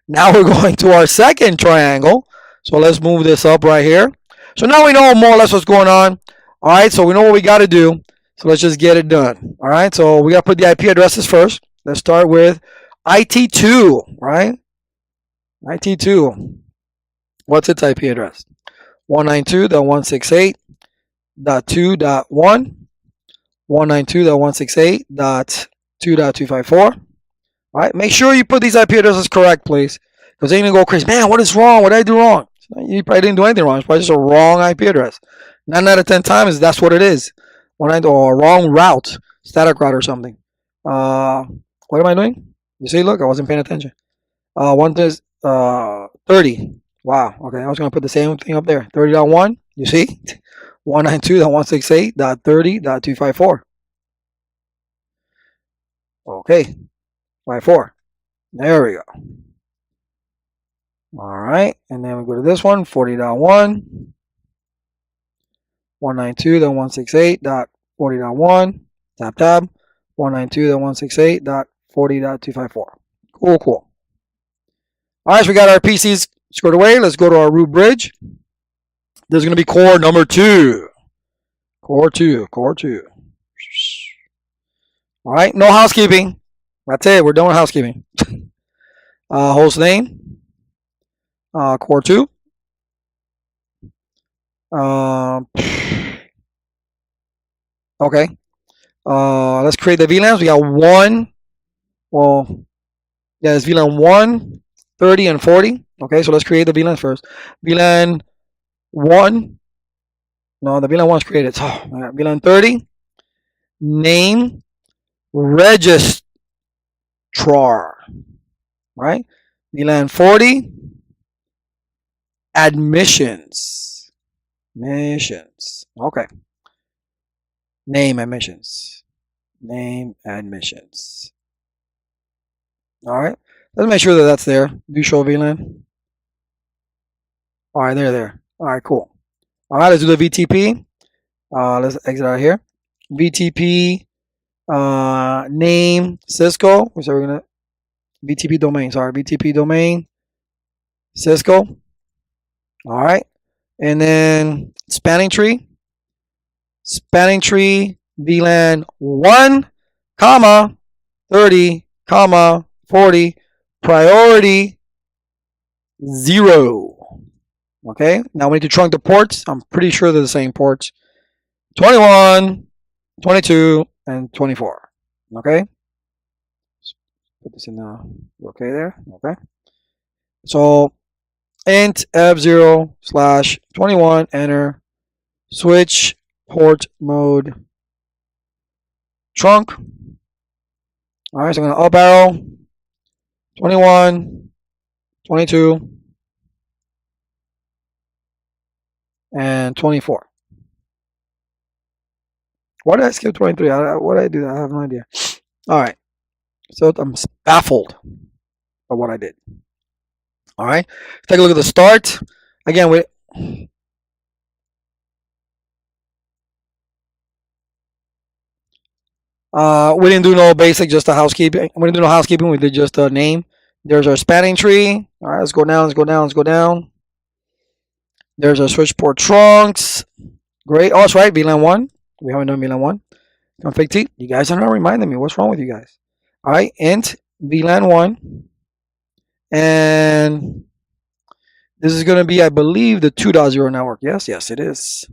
Now we're going to our second triangle. So let's move this up right here. So now we know more or less what's going on. All right, so we know what we got to do. So let's just get it done. All right, so we got to put the IP addresses first. Let's start with IT2, right? IT2. What's its IP address? 192.168.2.1, 192.168.2.254. All right, make sure you put these IP addresses correct, please. Because they're going to go crazy. Man, what is wrong? What did I do wrong? You probably didn't do anything wrong. It's probably just a wrong IP address. 9 out of 10 times, that's what it is. Or a wrong route. Static route or something. What am I doing? You see, look, I wasn't paying attention. One is 30. Wow. Okay, I was going to put the same thing up there. 30.1. You see? 192.168.30.254. Okay. 54. There we go. All right, and then we go to this one, 40.1, 192.168.40.1, tab, 192.168.40.254. Cool. All right, so we got our PCs squared away. Let's go to our root bridge. This is going to be core number 2. Core 2. All right, no housekeeping. That's it. We're done with housekeeping. Host name. Core 2. Okay. Let's create the VLANs. We got one. Well, yeah, it's VLAN 1, 30, and 40. Okay, so let's create the VLANs first. VLAN 1. No, the VLAN 1 is created. So, VLAN 30. Name registrar. Right? VLAN 40. Admissions. Okay. Name admissions. Name admissions. All right. Let's make sure that that's there. Do show VLAN. All right, there. All right, cool. All right, let's do the VTP. Let's exit out here. VTP name Cisco. So we're gonna VTP domain. Sorry, VTP domain Cisco. All right, and then spanning tree. Spanning tree VLAN 1, comma 30, comma 40. Priority 0. Okay, now we need to trunk the ports. I'm pretty sure they're the same ports. 21, 22, and 24. Okay, put this in okay there. Okay, so int f0/21, enter, switch port mode trunk. All right, so I'm going to up arrow 21, 22, and 24. Why did I skip 23? What did I do? I have no idea. All right, so I'm baffled by what I did. All right, take a look at the start. Again, we didn't do no basic, just a housekeeping. We didn't do no housekeeping. We did just a name. There's our spanning tree. All right, let's go down. Let's go down. Let's go down. There's our switch port trunks. Great. Oh, that's right. VLAN 1. We haven't done VLAN 1. Config T. You guys are not reminding me. What's wrong with you guys? All right. Int VLAN 1. And this is going to be, I believe, the 2.0 network. Yes, it is.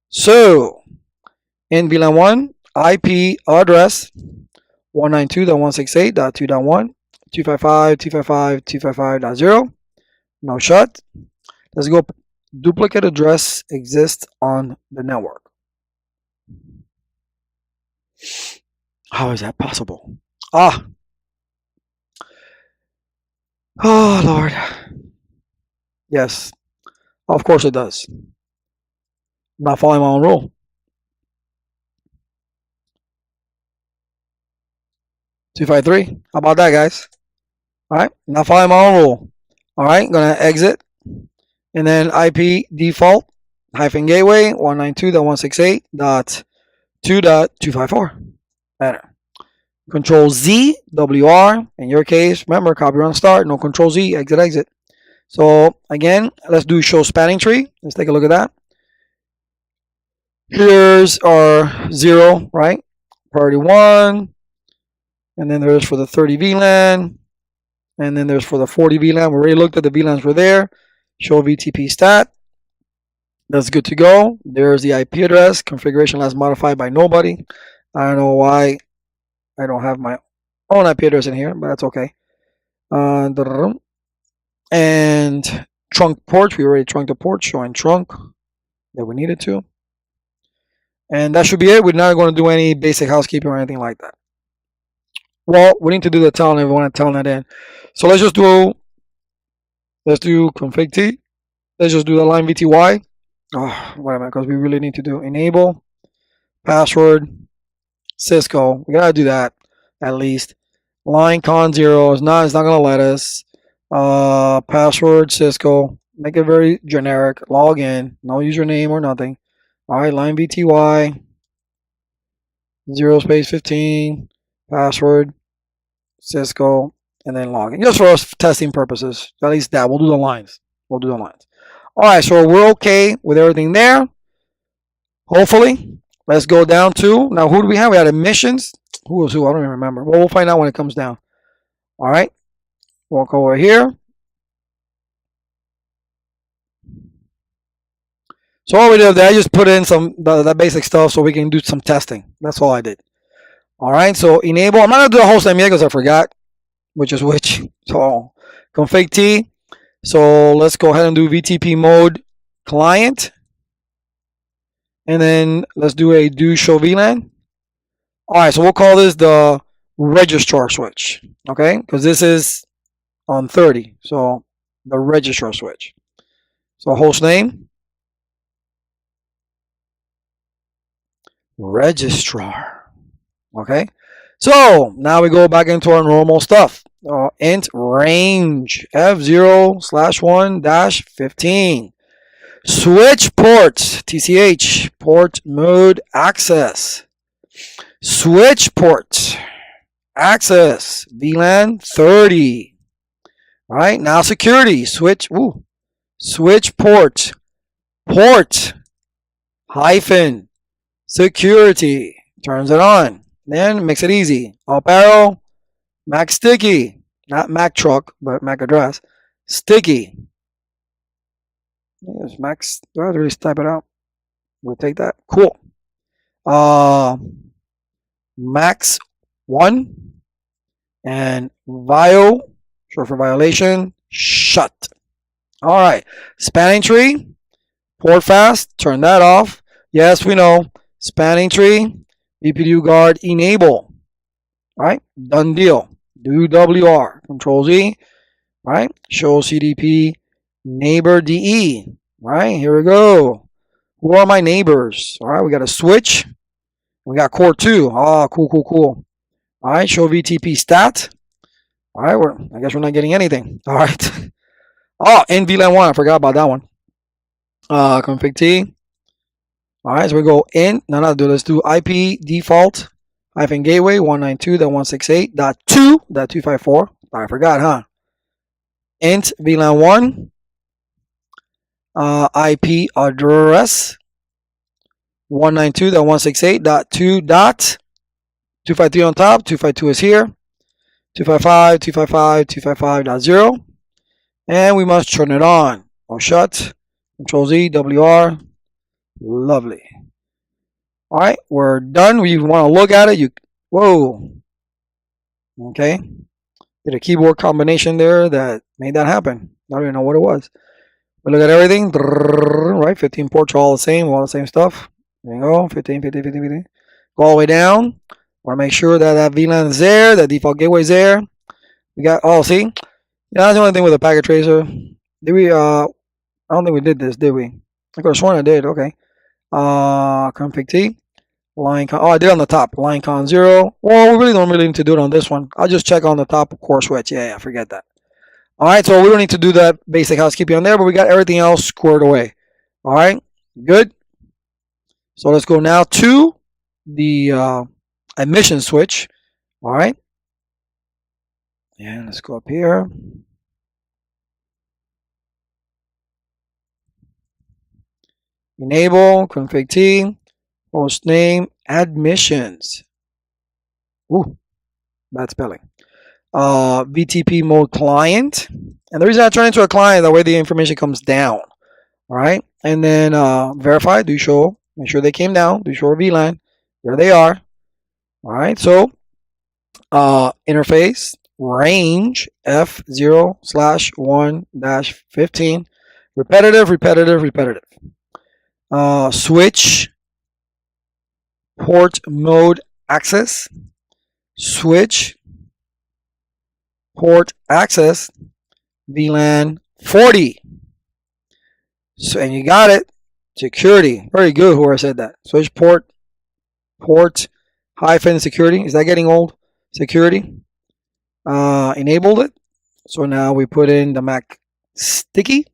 So, in VLAN 1, IP address 192.168.2.1, 255.255.255.0. No shut. Let's go. Duplicate address exists on the network. How is that possible? Oh, Lord. Yes. Of course it does. I'm not following my own rule. 253. How about that, guys? All right. Not following my own rule. All right. Going to exit. And then IP default -gateway 192.168.2.254. Enter. Control Z, WR. In your case, remember, copy run start. No Control Z, exit. So again, let's do show spanning tree. Let's take a look at that. Here's our 0, right? Priority 1. And then there's for the 30 VLAN. And then there's for the 40 VLAN. We already looked at the VLANs were there. Show VTP stat. That's good to go. There's the IP address. Configuration last modified by nobody. I don't know why I don't have my own IP address in here, but that's okay. And trunk port. We already trunked the port, showing trunk that we needed to. And that should be it. We're not going to do any basic housekeeping or anything like that. Well, we need to do the telling if we want to tell that in. So let's do config T. Let's just do the line VTY. Oh, wait a minute, because we really need to do enable password Cisco. We gotta do that at least. Line con 0 it's not gonna let us. Password Cisco. Make it very generic. Log in. No username or nothing. All right, line VTY 0/15 password Cisco, and then log in, just for us testing purposes. At least that we'll do the lines. All right, so we're okay with everything there. Hopefully, let's go down to now. Who do we have? We had admissions. Who was who? I don't even remember. Well, we'll find out when it comes down. All right, walk over here. So all we did there, I just put in some that basic stuff so we can do some testing. That's all I did. All right, so enable. I'm not gonna do the whole thing yet because I forgot which is which. So config T. So let's go ahead and do VTP mode client, and then let's do a do show VLAN. All right, so we'll call this the registrar switch. Okay, because this is on 30, so the registrar switch. So host name registrar. Okay, so now we go back into our normal stuff. Int range F0/1-15. Switch ports, TCH, port mode access. Switch port access, VLAN 30. All right, now security, switch port, hyphen security, turns it on. Then makes it easy. Up arrow, Mac sticky, not Mac truck, but Mac address. Sticky. Yes, Max. Do I have to really type it out? We'll take that. Cool. Max 1 and Vio, short for violation, shut. All right. Spanning tree, port fast, turn that off. Yes, we know. Spanning tree, BPDU guard enable. All right. Done deal. Do WR. Control Z. All right. Show CDP neighbor DE. All right. Here we go. Who are my neighbors? All right. We got a switch. We got core 2. Oh, cool. All right. Show VTP stat. All right. I guess we're not getting anything. All right. Oh, in VLAN 1. I forgot about that one. Config T. All right. So we go in. No, let's do IP default hyphen gateway 192.168.2.254. I forgot, huh? Int VLAN 1. IP address 192.168.2.253 on top. 252 is here. 255.255.255.0. And we must turn it on. Or shut. Control Z, WR. Lovely. All right, we're done. We want to look at it. Whoa. Okay. Did a keyboard combination there that made that happen. I don't even know what it was. We look at everything. Right, 15 ports are all the same stuff. There you go. 15. Go all the way down. Want to make sure that VLAN is there, that default gateway is there. We got, see? Yeah, that's the only thing with a packet tracer. Did we, I don't think we did this, did we? I could have sworn I did. Okay. Config T. Line con, I did on the top. Line con 0. Well, we really don't need to do it on this one. I'll just check on the top core switch. Yeah, forget that. All right, so we don't need to do that basic housekeeping on there, but we got everything else squared away. All right, good. So let's go now to the admission switch. All right. And let's go up here. Enable, config T, host name, admissions. Ooh, bad spelling. VTP mode client. And the reason I turn into a client, that way the information comes down. All right. And then verify, do show, make sure they came down, do show VLAN. There they are. All right. So interface range F0/1-15. Repetitive. Switch port mode access. Switch port access VLAN 40. So, and you got it. Security. Very good, whoever said that. Switch port hyphen security. Is that getting old? Security. Enabled it. So now we put in the Mac sticky.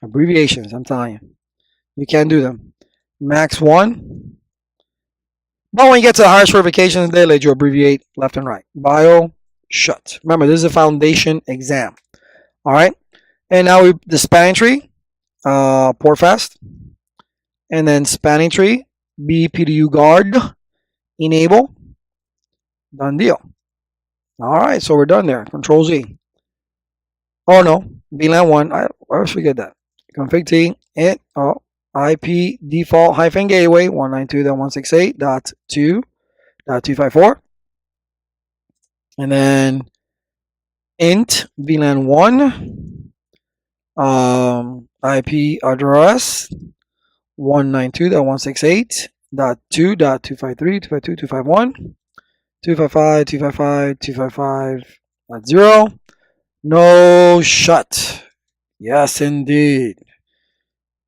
Abbreviations, I'm telling you. You can't do them. Max 1. But when you get to the higher certifications, they let you abbreviate left and right. Bio, shut. Remember, this is a foundation exam. All right. And now the spanning tree, port fast. And then spanning tree, BPDU guard, enable. Done deal. All right. So we're done there. Control Z. Oh, no. VLAN 1. I always forget that. Config T. IP default hyphen gateway 192.168.2.254. And then int VLAN 1 IP address 192.168.2.253.252.251 255.255.255.0. No shut. Yes, indeed.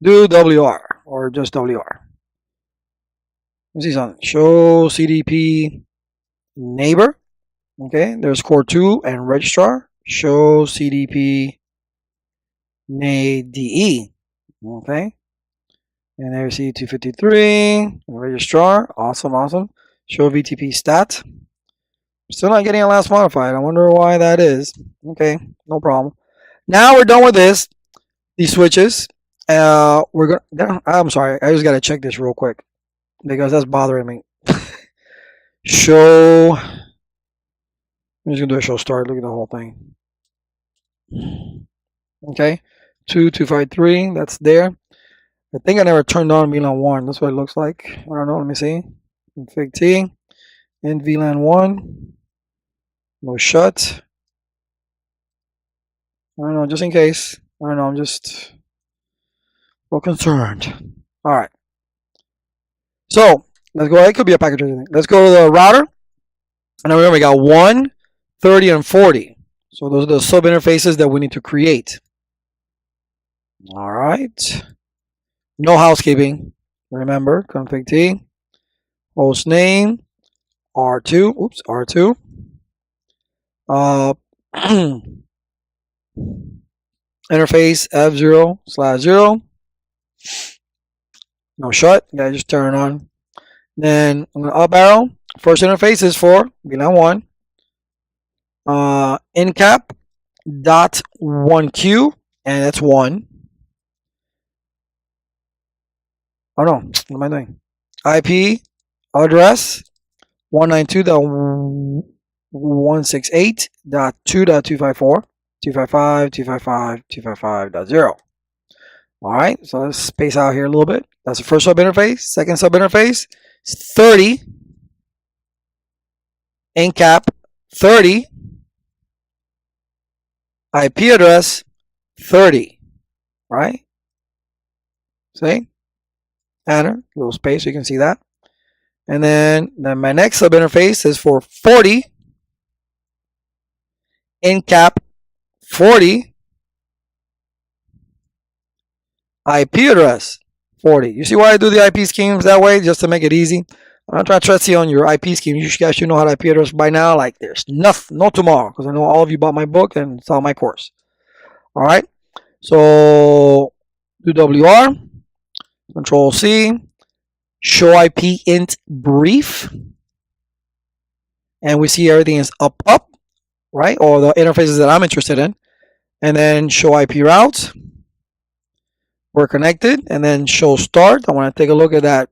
Do WR or just WR. Let's see something. Show CDP neighbor. Okay, there's core 2 and registrar. Show CDP NADE. Okay, and there's C253 registrar. Awesome, awesome. Show VTP stat. Still not getting a last modified. I wonder why that is. Okay, no problem. Now we're done with this. These switches. We're gonna. I'm sorry. I just gotta check this real quick because that's bothering me. Show. I'm just gonna do a show start. Look at the whole thing. Okay, 2253. That's there. I think I never turned on VLAN 1. That's what it looks like. I don't know. Let me see. Config T. In VLAN 1. No shut. I don't know. Just in case. I don't know. I'm just well concerned. All right. So let's go. It could be a package or anything. Let's go to the router. And remember, we got 1, 30, and 40. So those are the sub interfaces that we need to create. All right. No housekeeping. Remember, config T, host name, R2. Oops, R2. Interface F0/0. No shut. Yeah, just turn it on. Then I'm going to up arrow. First interface is for VLAN 1. Incap dot 1Q, and that's 1. Oh no, what am I doing? IP address 192.168.2.254, 255.255.255.0. All right, so let's space out here a little bit. That's the first sub interface. Second sub interface is 30. Incap 30. IP address 30. Right? See? Enter, little space, you can see that. And then my next sub interface is for 40. Incap 40. IP address 40. You see why I do the IP schemes that way? Just to make it easy. I'm not trying to trust you on your IP scheme. You guys should know how to IP address by now. Like there's nothing, no tomorrow. Because I know all of you bought my book and saw my course. All right. So do WR. Control C. Show IP int brief. And we see everything is up, right? Or the interfaces that I'm interested in. And then show IP routes. We're connected. And then show start. I want to take a look at that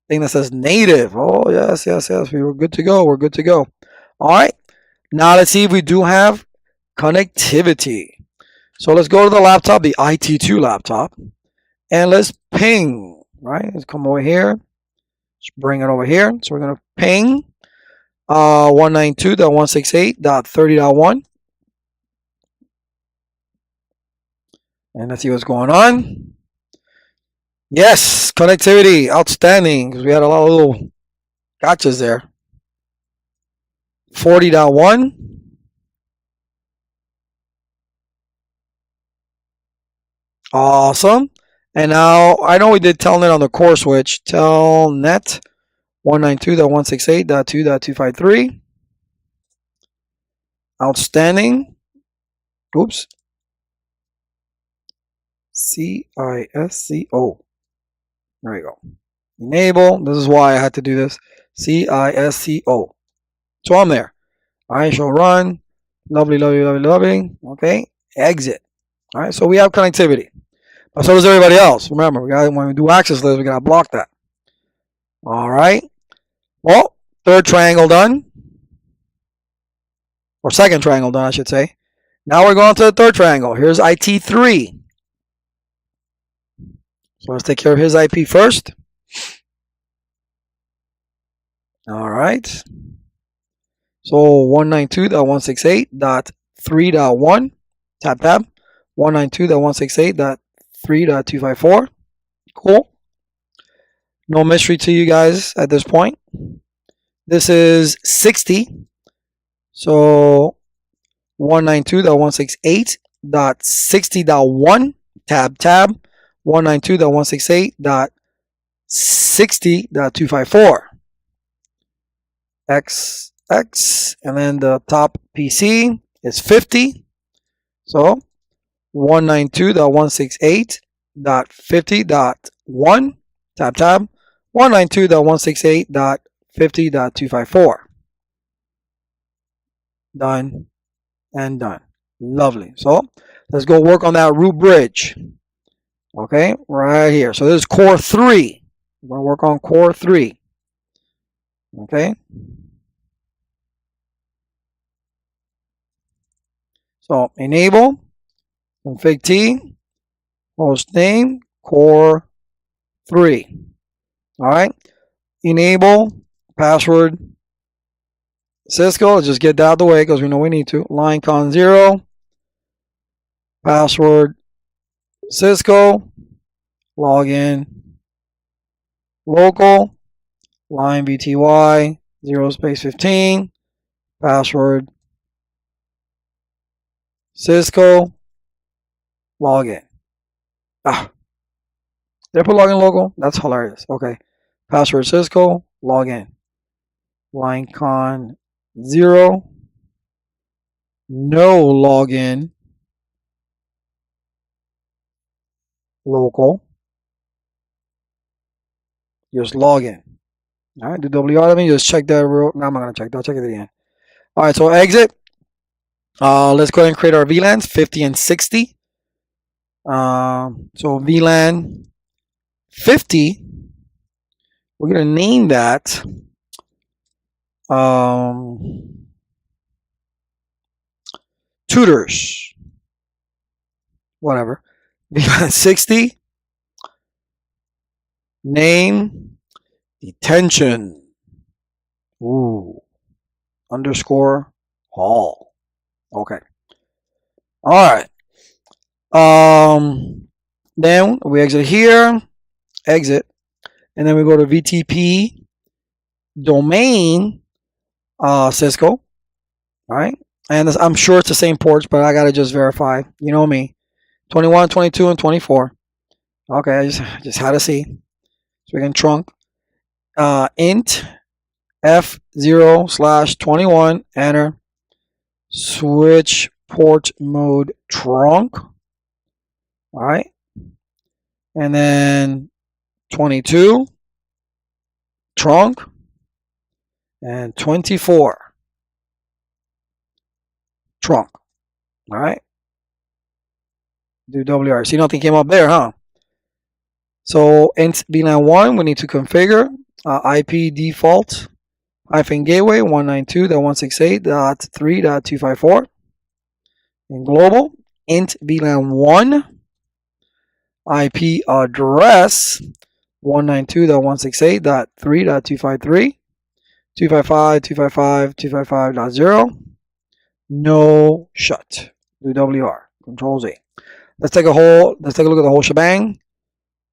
thing that says native. Oh, yes, yes, yes. We were good to go. We're good to go. All right. Now let's see if we do have connectivity. So let's go to the laptop, the IT2 laptop. And let's ping, right? Let's come over here. Let's bring it over here. So we're going to ping 192.168.30.1. And let's see what's going on. Yes, connectivity, outstanding, because we had a lot of little gotchas there. 40.1. Awesome. And now, I know we did telnet on the core switch. Telnet 192.168.2.253. Outstanding. Oops. CISCO. There you go. Enable. This is why I had to do this. CISCO. So I'm there. I shall run. Lovely, lovely, lovely, lovely. Okay. Exit. All right. So we have connectivity. But so does everybody else. Remember, when we do access list, we got to block that. All right. Well, third triangle done. Or second triangle done, I should say. Now we're going to the third triangle. Here's IT3. So let's take care of his IP first. All right. So 192.168.3.1. Tab. 192.168.3.254. Cool. No mystery to you guys at this point. This is 60. So 192.168.60.1. Tab. 192.168.60.1. 60.254. XX, and then the top PC is 50. So 192.168.50.1, tab, 192.168.50.254. Done and done. Lovely. So let's go work on that root bridge. Okay, right here. So this is core 3. We're going to work on core 3. Okay. So enable, config T, host name, core 3. All right. Enable, password, Cisco. Let's just get that out of the way because we know we need to. Line con 0, password, Cisco, login, local, line VTY, 0 space 15, password, Cisco, login. Ah, did I put login local? That's hilarious. Okay. Password Cisco, login. Line con 0, no login, local, just login. All right, the WR, let me just check that real. No, I'm not going to check that. I'll check it at the end. All right, so exit. Let's go ahead and create our VLANs, 50 and 60. So VLAN 50, we're going to name that tutors, whatever. VLAN 60, name detention, ooh, underscore hall. Okay. All right. Then we exit here, exit, and then we go to VTP domain Cisco. All right. And this, I'm sure it's the same ports, but I got to just verify. You know me. 21, 22, and 24. Okay, I just had to see. So we can trunk int F0/21, enter, switch port mode trunk. All right. And then 22 trunk and 24 trunk. All right. Do WR. See, nothing came up there, huh? So int VLAN 1, we need to configure IP default gateway 192.168.3.254. And global int VLAN 1 IP address 192.168.3.253, 255.255.255.0. No shut. Do WR. Control Z. Let's take a look at the whole shebang.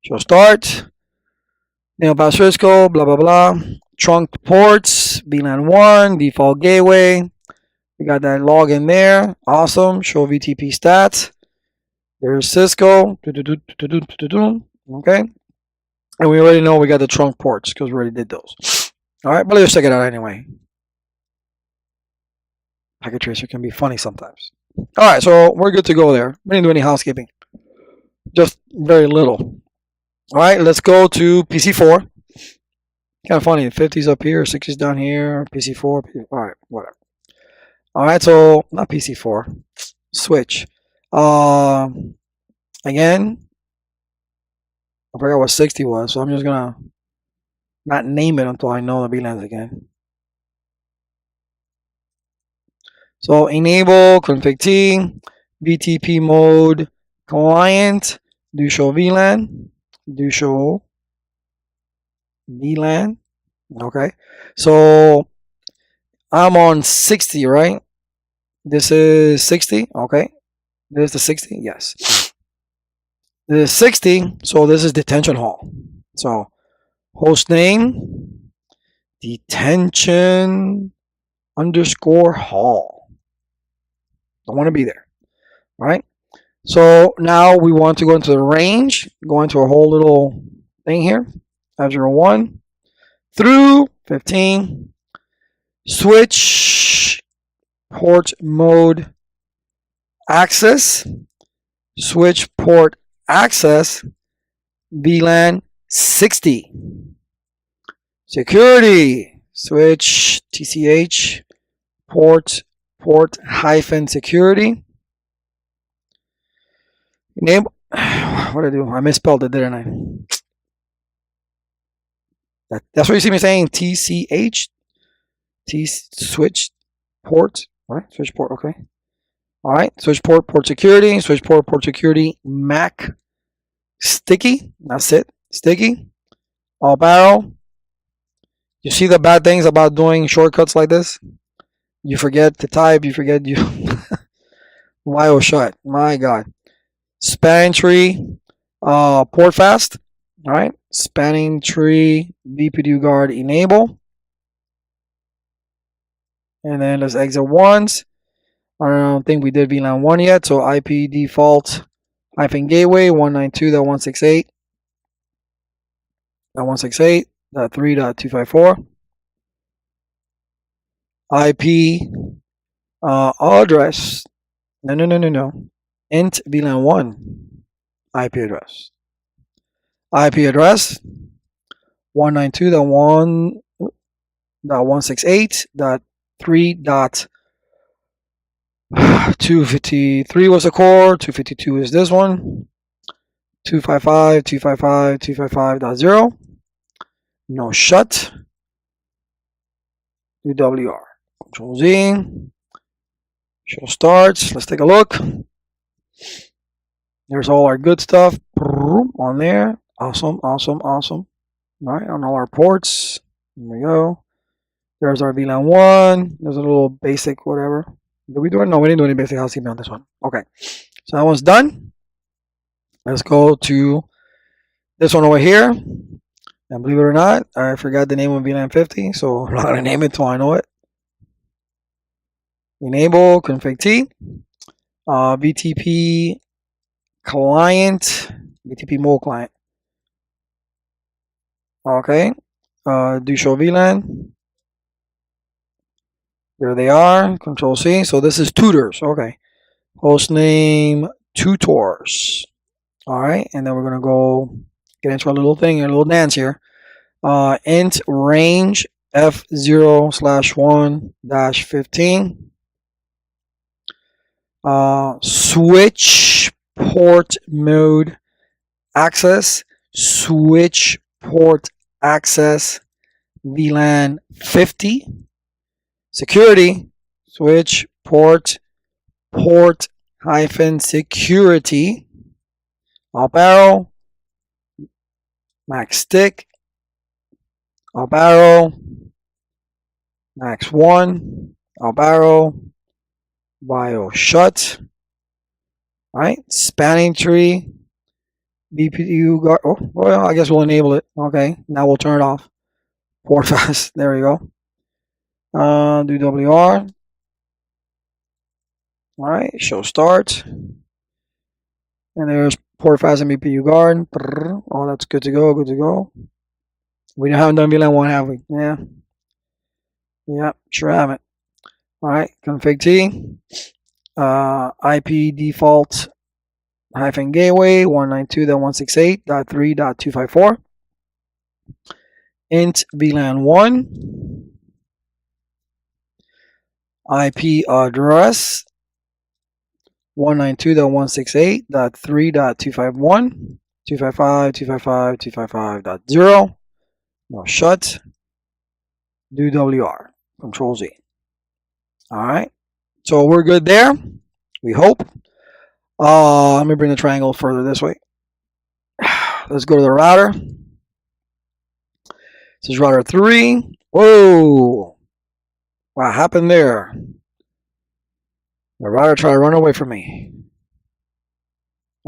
So start. Name pass Cisco, blah blah blah. Trunk ports, VLAN 1, default gateway. We got that login there. Awesome. Show VTP stats. There's Cisco. Okay. And we already know we got the trunk ports because we already did those. All right, but let's check it out anyway. Packet tracer can be funny sometimes. All right, so we're good to go there. We didn't do any housekeeping. Just very little. All right, let's go to PC4. Kind of funny. 50's up here, 60's down here, PC4. All right, whatever. All right, so not PC4. Switch. Again, I forgot what 60 was, so I'm just gonna not name it until I know the VLANs again. So enable config T, BTP mode client, do show VLAN, do show VLAN. Okay, so I'm on 60, right? This is 60. Okay, this is the 60. Yes, this is 60. So this is detention hall. So host name detention underscore hall. I want to be there. All right. So now we want to go into the range, go into a whole little thing here. F01 through 15. Switch port mode access. Switch port access. VLAN 60. Security. Switch TCH port hyphen security. Enable. What did I do? I misspelled it, didn't I? That's what you see me saying. TCH. Switch port. All right. Switch port. Okay. All right. Switch port security. Switch port security. Mac. Sticky. That's it. Sticky. All barrel. You see the bad things about doing shortcuts like this? You forget to type. You forget you. Why shut? My God. Spanning tree. Port fast. All right. Spanning tree. BPDU guard enable. And then let's exit once. I don't think we did VLAN 1 yet. So IP default hyphen gateway 192.168.168.3.254. IP address. No. Int VLAN 1 IP address. IP address 192.168.3.253 was the core. 252 is this one. 255.255.255.0. No shut. UWR. Control Z. Show starts. Let's take a look. There's all our good stuff on there. Awesome. All right, on all our ports. There we go. There's our VLAN 1. There's a little basic whatever. Did we do it? No, we didn't do any basic housekeeping on this one. Okay. So that one's done. Let's go to this one over here. And believe it or not, I forgot the name of VLAN 50, so I'm not going to name it till I know it. Enable config T. BTP client. BTP mode client. Okay. Do show VLAN. There they are. Control C. So this is tutors. Okay. Hostname tutors. All right. And then we're going to go get into a little thing, a little dance here. Int range F0/1-15. Switch port mode access. Switch port access VLAN 50. Security. Switch port hyphen security. Up arrow. Max stick. Up arrow. Max 1. Up arrow. Bio shut. Right. Spanning tree. BPU guard. Oh, well, I guess we'll enable it. Okay. Now we'll turn it off. Port fast. There we go. Do WR. All right. Show start. And there's port fast and BPU guard. Oh, that's good to go. Good to go. We haven't done VLAN 1, have we? Yeah. Yep. Sure haven't. All right. Config T. IP default hyphen gateway 192.168.3.254. Int VLAN 1. IP address 192.168.3.251. 255.255.255.0. No shut. Do WR. Control Z. All right. So we're good there. We hope. Let me bring the triangle further this way. Let's go to the router. This is router 3. Whoa. What happened there? The router tried to run away from me.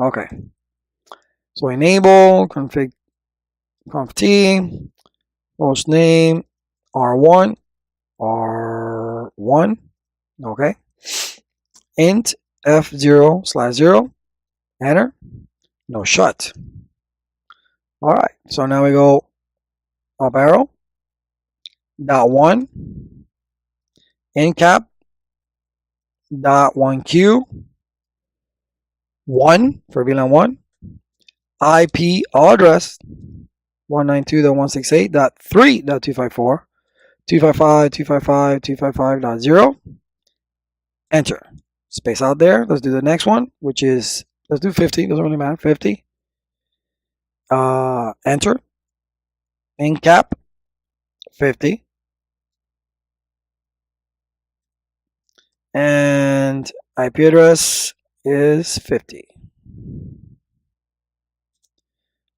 Okay. So enable config conf T. Host name R1. R1. Okay. Int F0/0. Enter. No shut. All right. So now we go up arrow, dot 1, end cap, dot 1Q, 1 for VLAN 1, IP address 192.168.3.254, 255.255.255.0, enter. Space out there. Let's do the next one, which is, let's do 50, doesn't really matter, 50. Enter. End cap, 50. And IP address is 50.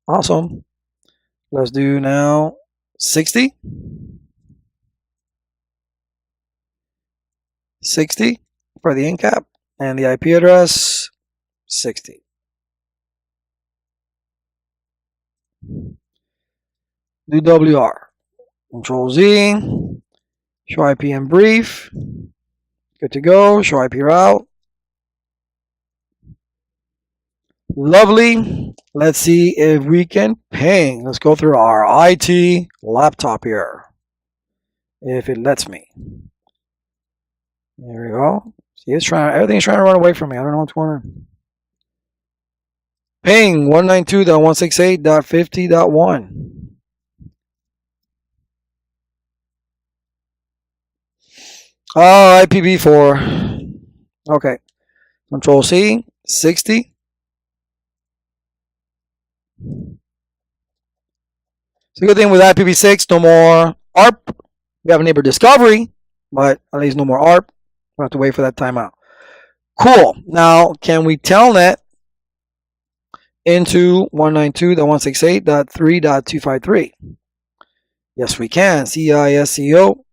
Awesome. Let's do now 60. 60 for the end cap, and the IP address 60. Do WR. Control Z. Show IP in brief. Good to go. Show IP route. Lovely. Let's see if we can ping. Let's go through our IT laptop here. If it lets me. There we go. See, everything's trying to run away from me. I don't know what's going on. Ping 192.168.50.1. Oh, IPv4. Okay. Control C, 60. It's a good thing with IPv6, no more ARP. We have neighbor discovery, but at least no more ARP. We have to wait for that timeout. Cool. Now, can we telnet into 192.168.3.253? Yes, we can. CISCO.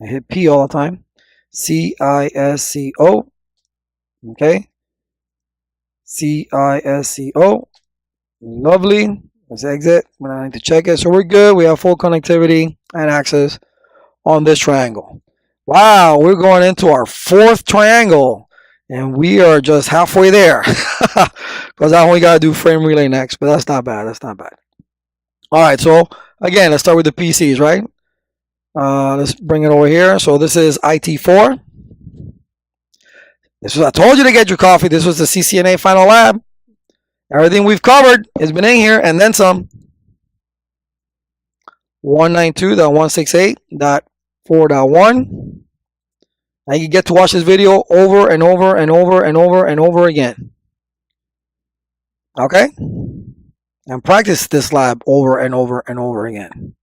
I hit P all the time. CISCO. Okay. CISCO. Lovely. Let's exit. We don't need to check it. So we're good. We have full connectivity and access on this triangle. Wow, we're going into our 4th triangle. And we are just halfway there. Because I only got to do frame relay next. But that's not bad. That's not bad. All right. So, again, let's start with the PCs, right? Let's bring it over here. So this is IT4. This was, I told you to get your coffee. This was the CCNA final lab. Everything we've covered has been in here and then some. 192.168.4.1. Now you get to watch this video over and over and over and over and over again. Okay? And practice this lab over and over and over again.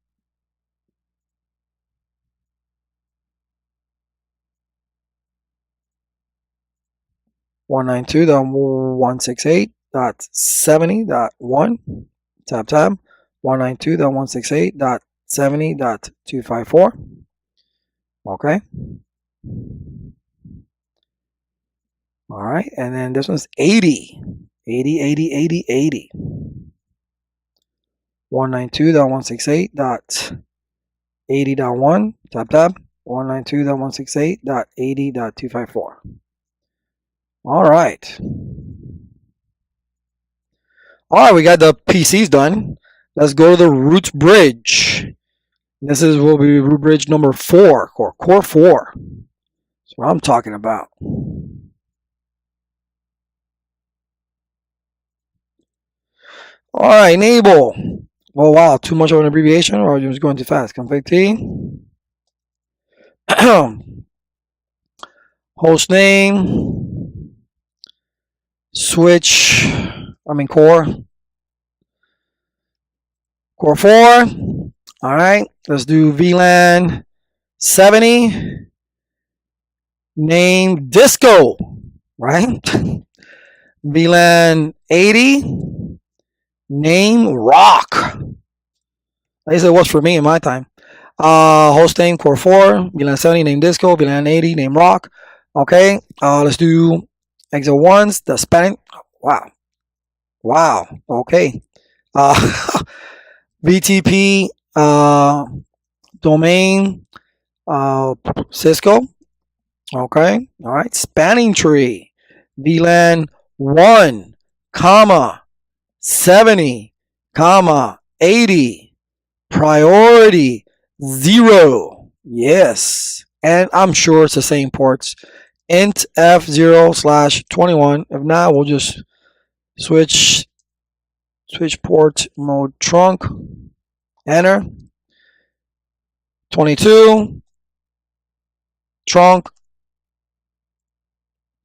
One 192.168.70.1 tab 192.168.70.254. Okay. All right, and then this one's 80. 192.168.80.1 tab 192.168.80.254. All right. We got the PCs done. Let's go to the roots bridge. This will be root bridge number 4, or core 4. That's what I'm talking about. All right, enable. Oh wow, too much of an abbreviation, or just going too fast. Config T. Host name. Switch. Core. Core 4. All right, let's do VLAN 70. Name Disco, right? VLAN 80. Name Rock. At least it was for me in my time. Host name Core 4. VLAN 70. Name Disco. VLAN 80. Name Rock. Okay. Let's do exit ones. The spanning. Wow. Okay. VTP domain Cisco. Okay. All right. Spanning tree. VLAN 1, 70, 80, Priority 0. Yes. And I'm sure it's the same ports. Int F0/21. If not, we'll just switch port mode trunk. Enter. 22. Trunk.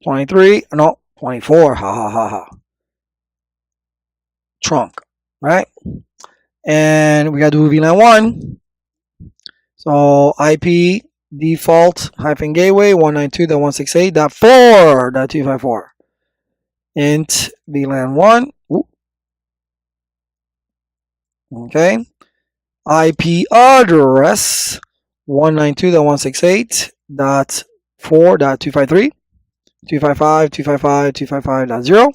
23. No, 24. Ha ha ha ha. Trunk. Right? And we got to do VLAN 1. So IP default hyphen gateway 192.168.4.254. Int VLAN 1. Ooh. Okay. IP address 192.168.4.253. 255.255.255.0.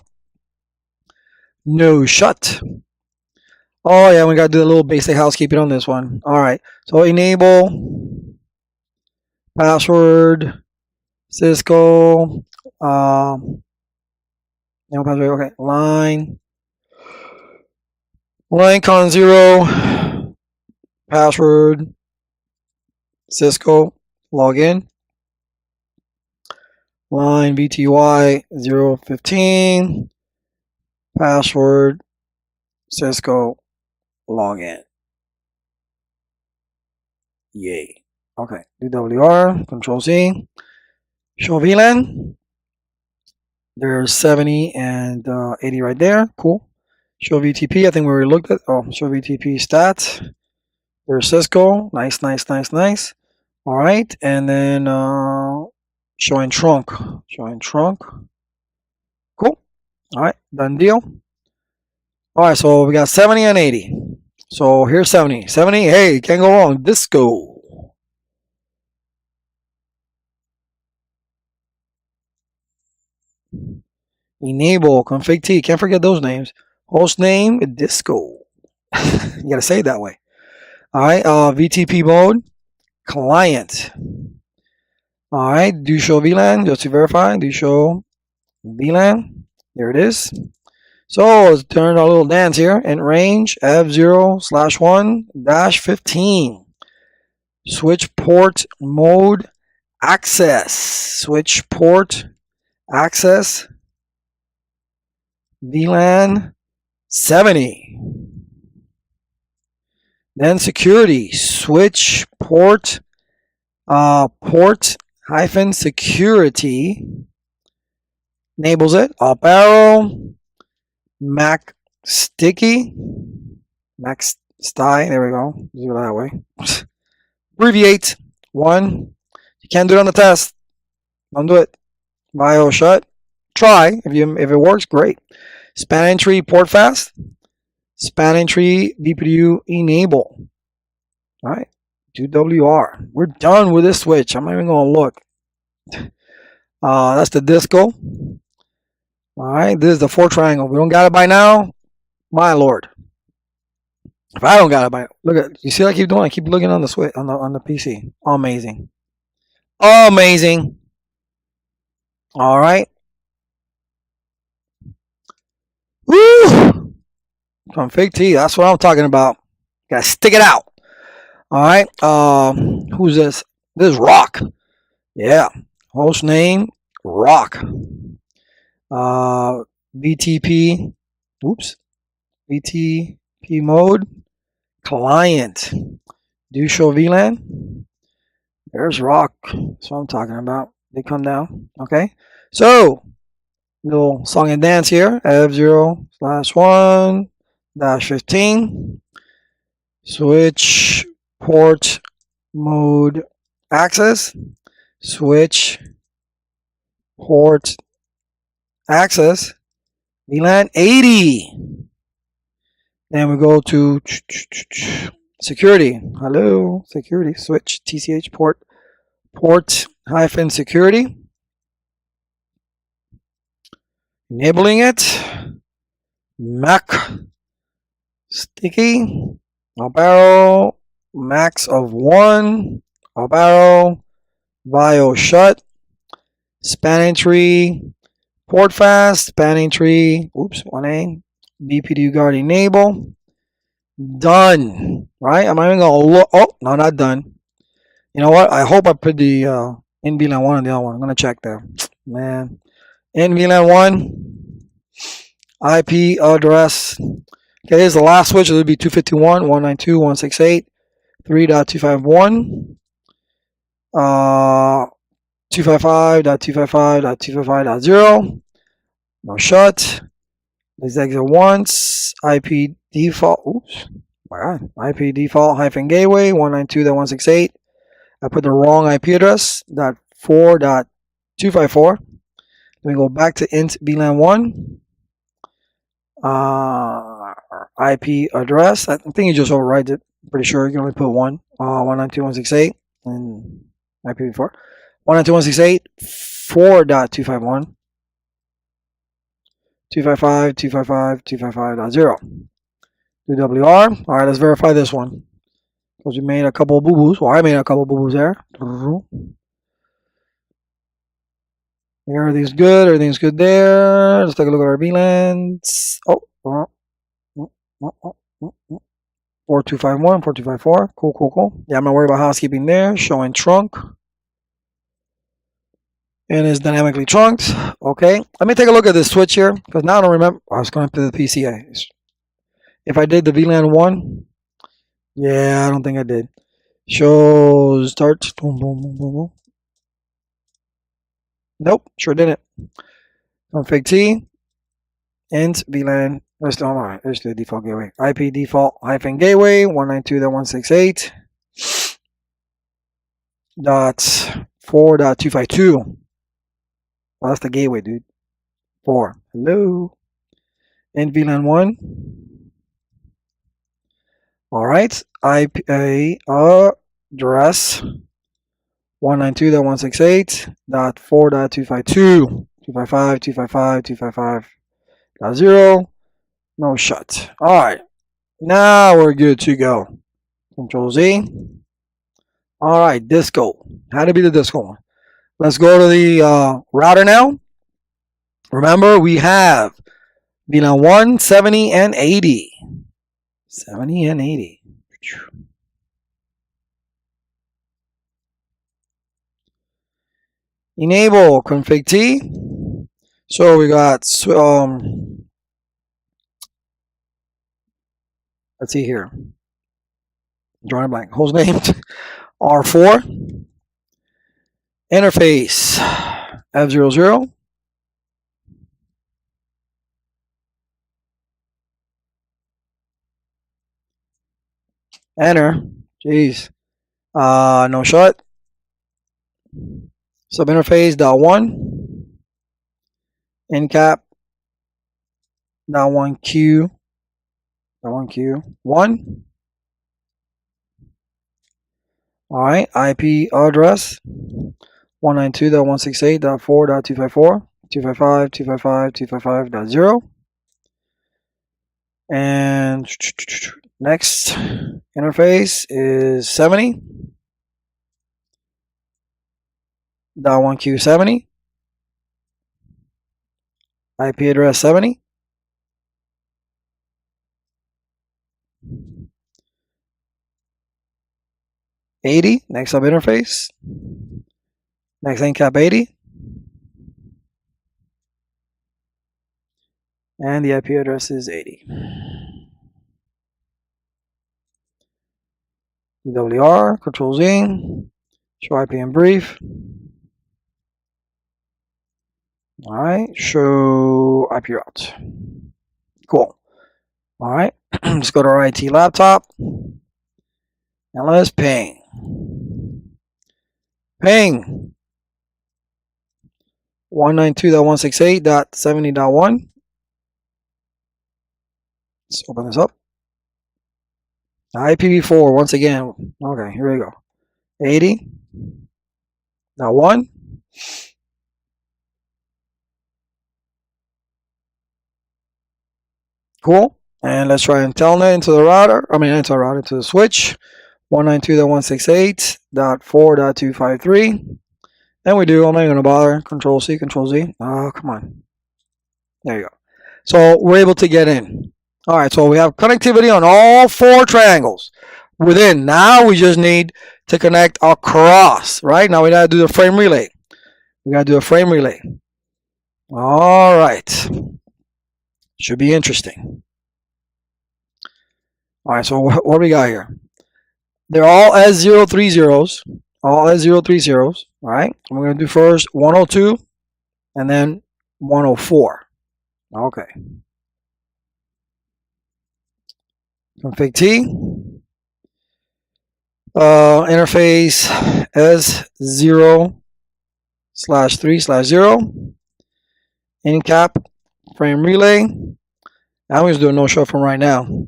No shut. Oh yeah, we gotta do a little basic housekeeping on this one. All right, so enable password Cisco. No password. Okay, line con 0 password Cisco login. Line BTY 015 password Cisco login. Yay. Okay. DWR, Control C. Show VLAN. There's 70 and 80 right there. Cool. Show VTP. I think we already looked at. Oh, show VTP stats. There's Cisco. Nice, nice, nice, nice. All right. And then showing trunk. Showing trunk. Cool. All right. Done deal. All right. So we got 70 and 80. So here's 70. 70, hey, can't go wrong. Disco. Enable, config T. Can't forget those names. Host name, Disco. You got to say it that way. All right. VTP mode, client. All right. Do show VLAN, just to verify. Do show VLAN. There it is. So let's turn our little dance here. In range F0/1-15. Switch port mode access. Switch port access. VLAN 70. Then security. Switch port port hyphen security. Enables it. Up arrow. Mac sticky. Mac sty. There we go. Do it that way. Abbreviate 1. You can't do it on the test. Don't do it. Bio shut. Try. If it works, great. Spanning tree port fast. Spanning tree VPU enable. All right. Do WR. We're done with this switch. I'm not even going to look. That's the disco. All right. This is the 4 triangle. We don't got it by now. My lord. If I don't got it by, look at, you see what I keep doing? I keep looking on the switch on the PC. Amazing. Amazing. All right. Woo! Config T. That's what I'm talking about. Gotta stick it out. All right. Who's this? This is Rock. Yeah. Host name Rock. VTP. Oops. VTP mode. Client. Do show VLAN. There's Rock. That's what I'm talking about. They come down. Okay. So, little song and dance here. F0/1-15. Switch port mode access. Switch port access. VLAN 80. Then we go to security. Hello, security. Switch TCH port hyphen security. Enabling it. Mac sticky. Up arrow. Max of 1. Up arrow. Bio shut. Spanning tree. Port fast. Spanning tree. Oops, 1A. BPD guard enable. Done. right? I'm not even gonna look. Oh, no, not done. You know what? I hope I put the in VLAN 1 on the other one. I'm gonna check there. Man, in VLAN 1 IP address. Okay, here's the last switch. It would be 251.192.168.3.251. 255.255.255.0. No shut. Let's exit once. IP default. Oops. My God. IP default hyphen gateway 192.168. I put the wrong IP address. .4.254. Let me go back to int VLAN 1. IP address. I think you just overwrite it. Pretty sure you can only put one. 192.168 and IPv4. 192.168 4.251. 255.255.255.0. Do WR. All right, let's verify this one. Because we made a couple of boo-boos. Well, I made a couple of boo-boos there. Everything's good. Everything's good there. Let's take a look at our VLANs. 4251, 4254. Cool. Yeah, I'm not worried about housekeeping there. Showing trunk. And it's dynamically trunked. Okay. Let me take a look at this switch here. Because now I don't remember. I was going to the PCA. If I did the VLAN 1. Yeah, I don't think I did. Show start. Boom, boom, boom, boom, boom. Nope, sure didn't. Config T. Int VLAN. Let's do alright. There's the default gateway. IP default hyphen gateway 192.168 dot 4.252. Well, that's the gateway, dude. 4. Hello. Int VLAN 1. Alright. IP address 192.168.4.252. 255.255.255.0. No shut. Alright. Now we're good to go. Control Z. Alright, disco. Had to be the disco one. Let's go to the router now. Remember, we have VLAN 1, 70, and 80. 70 and 80. Enable config T. So we got let's see here. Drawing a blank. Host name R4. Interface F00. Enter. Jeez. No shut. Subinterface .1. Incap .1Q. .1Q1. Alright, IP address 192.168.4.254. 255.255.255.0. And next interface is 70. .1Q70. IP address 70. 80. Next sub interface. Next encap 80. And the IP address is 80. WR, Control Z, show IP in brief. Alright, show IP route. Cool. Alright, let's go to our IT laptop. And let's ping. Ping 192.168.70.1. Let's open this up. IPv4 once again. Okay, here we go. 80.1. Cool. And let's try and telnet into the router. Into the router, to the switch. 192.168.4.253. And we do. I'm not even gonna bother. Control C, Control Z. Oh, come on. There you go. So we're able to get in. All right. So we have connectivity on all 4 triangles. within. Now we just need to connect across, right? Now we gotta do the frame relay. We gotta do a frame relay. All right. Should be interesting. All right, so what do we got here? They're all S030s. All S030s, all right? And we're gonna do first 102 and then 104. Okay. Config T. Interface S0/3/0. In-cap frame relay. I'm just doing no show from right now.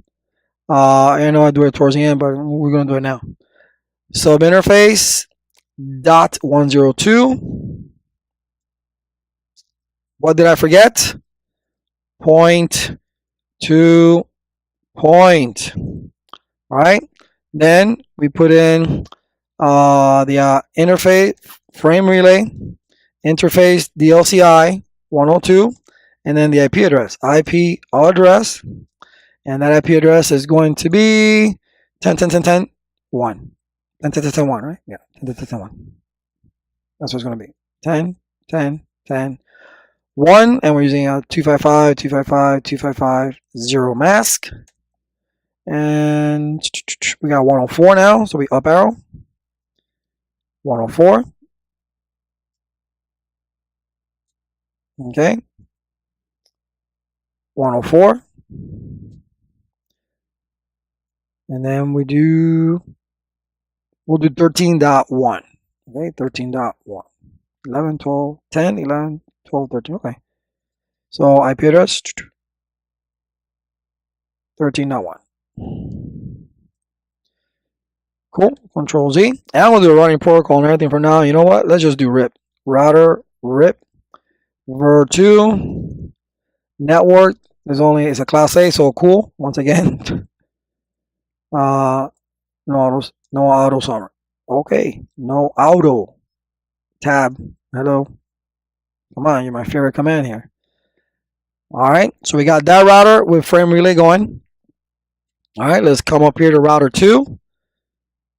I know I do it towards the end, but we're gonna do it now. Sub interface .102. What did I forget? Point to point. All right. Then we put in the interface frame relay interface DLCI 102, and then the IP address. IP address, and that IP address is going to be 10.10.10.10.1. 10.10.10.1, right? Yeah, 10.10.10.1. That's what it's going to be. 10.10.10.1, and we're using a 255.255.255.0 mask. And we got 104 now, so we up arrow. 104. Okay. 104. And then we'll do 13.1. Okay, 13.1. 11, 12, 10, 11, 12, 13. Okay. So IP address 13.1. Cool. Control Z. And we'll do a running protocol and everything for now. You know what? Let's just do RIP. Router RIP. Ver2. Network it's a class A, so cool. Once again. No auto summer. Okay. No auto. Tab. Hello. Come on, you're my favorite command here. Alright, so we got that router with frame relay going. Alright, let's come up here to router 2.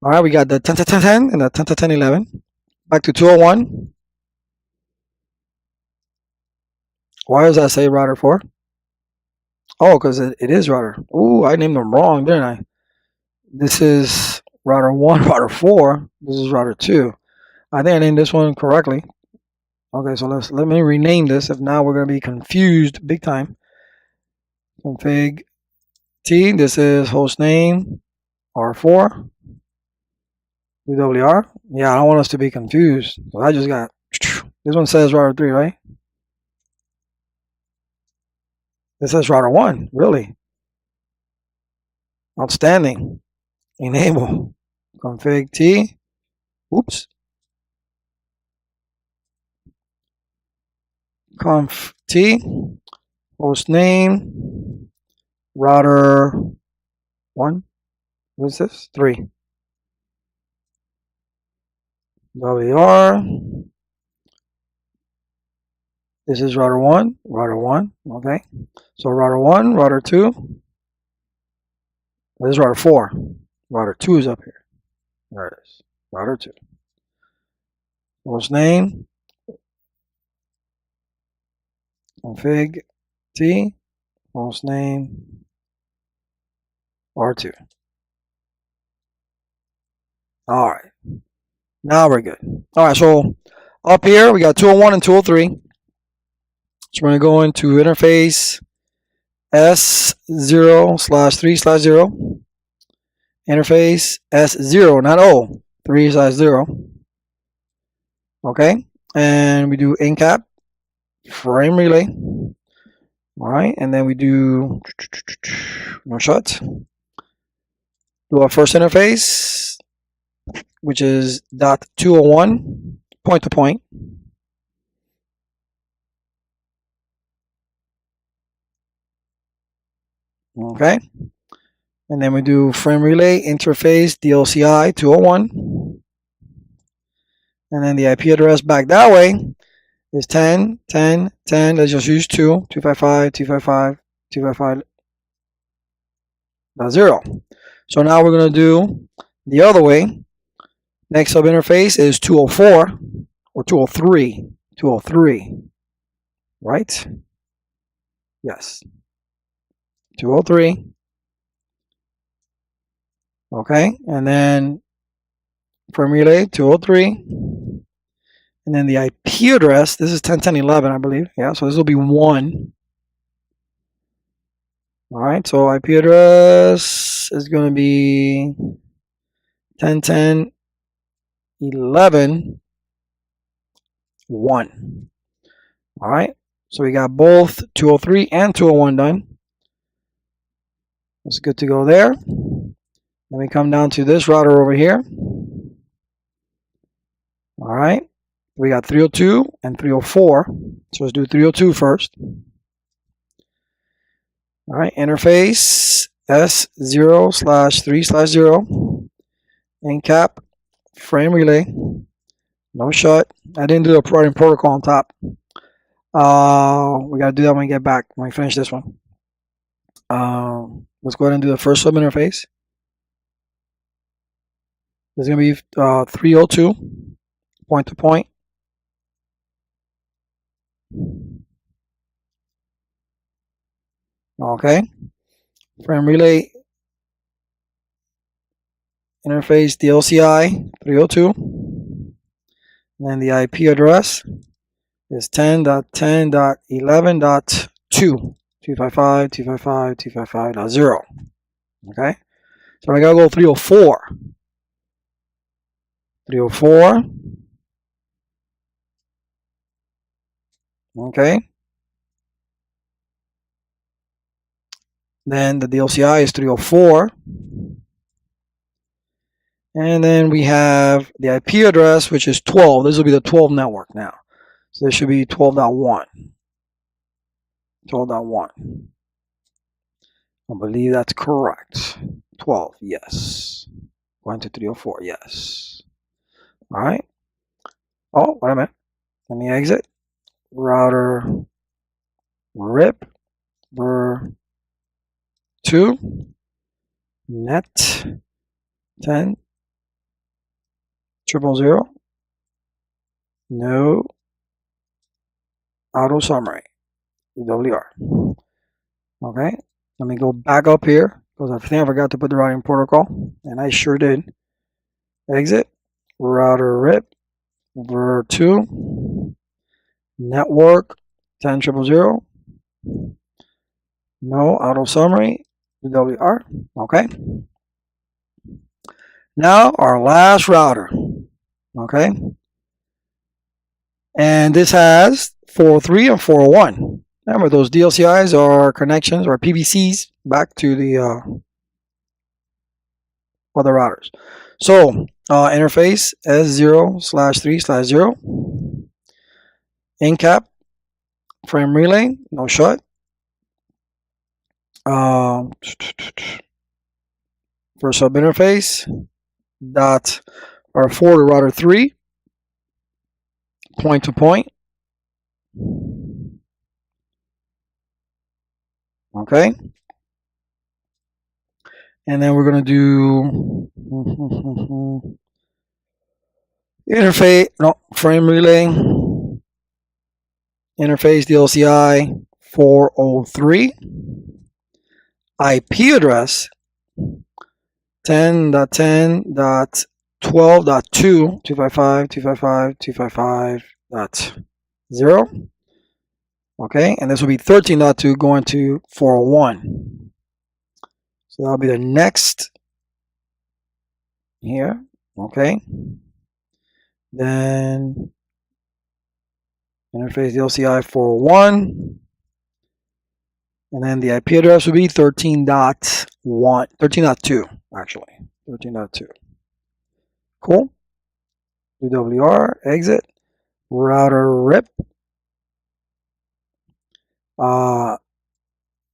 Alright, we got the 10.10.10 and the 10.10.11. Back to 201. Why does that say router 4? Oh, because it is router. Ooh, I named them wrong, didn't I? This is router 1, router 4. This is router 2. I think I named this one correctly. Okay, so let me rename this. If now we're going to be confused big time. Config T. This is host name R4. UWR. Yeah, I don't want us to be confused. So I just got this one says router 3, right? This says router 1. Really? Outstanding. Enable. Config T. Oops. Conf T. Host name. Router 1. What is this? 3. WR. This is router 1. Router 1. Okay. So router 1, router 2. This is router 4. Router 2 is up here. There it is. Router 2. Host name. Config T. Host name R2. All right. Now we're good. All right. So up here we got 201 and 203. So we're going to go into interface S0/3/0. Interface S0, not O, 3/0. Okay. And we do in-cap frame relay. All right. And then we do no shut. Do our first interface, which is .201, point to point. Okay. And then we do frame relay interface DLCI 201. And then the IP address back that way is 10, 10, 10. Let's just use 255, 255, 255.0. So now we're going to do the other way. Next sub interface is 204 or 203. 203. Right? Yes. 203. Okay. And then frame relay 203. And then the IP address, this is 10.10.11, I believe. Yeah, so this will be 1. All right, so IP address is going to be 10.10.11. 1. All right, so we got both 203 and 201 done. That's good to go there. Then we come down to this router over here. All right, we got 302 and 304. So let's do 302 first. All right, interface S0/3/0. Encap frame relay. No shut. I didn't do the routing protocol on top. We got to do that when we get back, when we finish this one. Let's go ahead and do the first sub interface. There's going to be 302, point to point. Okay. Frame relay interface DLCI 302. And then the IP address is 10.10.11.2. 255.255.255.0. Okay. So I gotta go 304. 304. Okay. Then the DLCI is 304. And then we have the IP address, which is 12. This will be the 12 network now. So this should be 12.1. 12.1. I believe that's correct. 12, yes. 1 to 304, yes. All right. Oh, wait a minute. Let me exit. Router RIP ver 2 net 10 000. No auto summary. WR. Okay. Let me go back up here because I think I forgot to put the routing protocol, and I sure did. Exit. Router RIP ver 2 network 10 000. No auto summary. WR. Okay. Now our last router. Okay. And this has 403 and 401. Remember, those DLCIs are connections or PVCs back to the other routers. So interface S0/3/0. Encap frame relay, no shut. For sub interface dot R4 to router 3, point to point. Okay. And then we're going to do interface, no, frame relay, interface DLCI 403, IP address 10.10.12.2, 255.255.255.0. Okay, and this will be 13.2 going to 401. So that'll be the next here. Okay. Then interface DLCI 401. And then the IP address will be 13.2 actually. 13.2. Cool. UWR, exit, router RIP,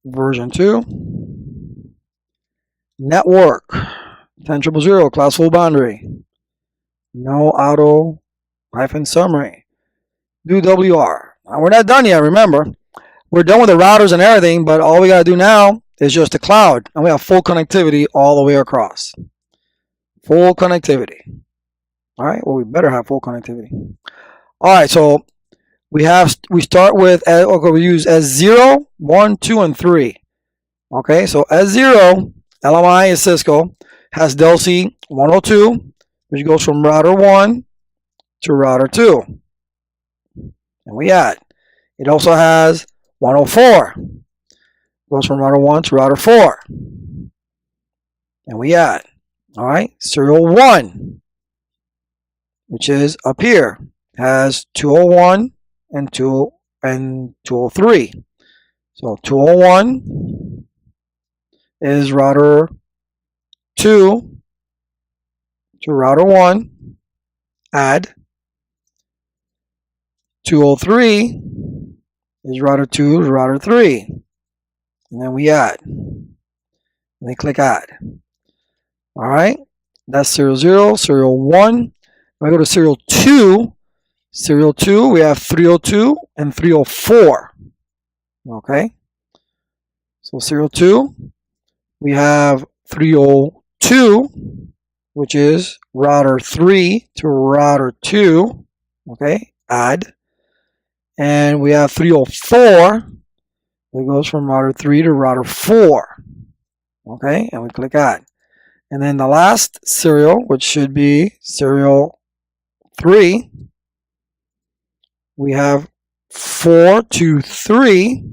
version 2, network, 10.0.0, class full boundary, no auto hyphen summary, do WR. Now, we're not done yet, remember. We're done with the routers and everything, but all we got to do now is just a cloud, and we have full connectivity all the way across. Full connectivity. All right, well, we better have full connectivity. All right, so we start with, okay, we use S0, 1, 2, and 3. Okay, so S0, LMI is Cisco, has Del C 102, which goes from router 1 to router 2. And we add. It also has 104, goes from router 1 to router 4. And we add. All right, serial 1, which is up here, has 201 and 203. So 201 is router 2 to router 1, add. 203 is router 2 to router 3. And then we add. And then click add. All right, that's serial 0, serial 1. If I go to serial 2, we have 302 and 304. Okay, so serial 2, we have 302, which is router 3 to router 2. Okay, add. And we have 304, it goes from router 3 to router 4. Okay, and we click add. And then the last serial, which should be serial 3, we have 423,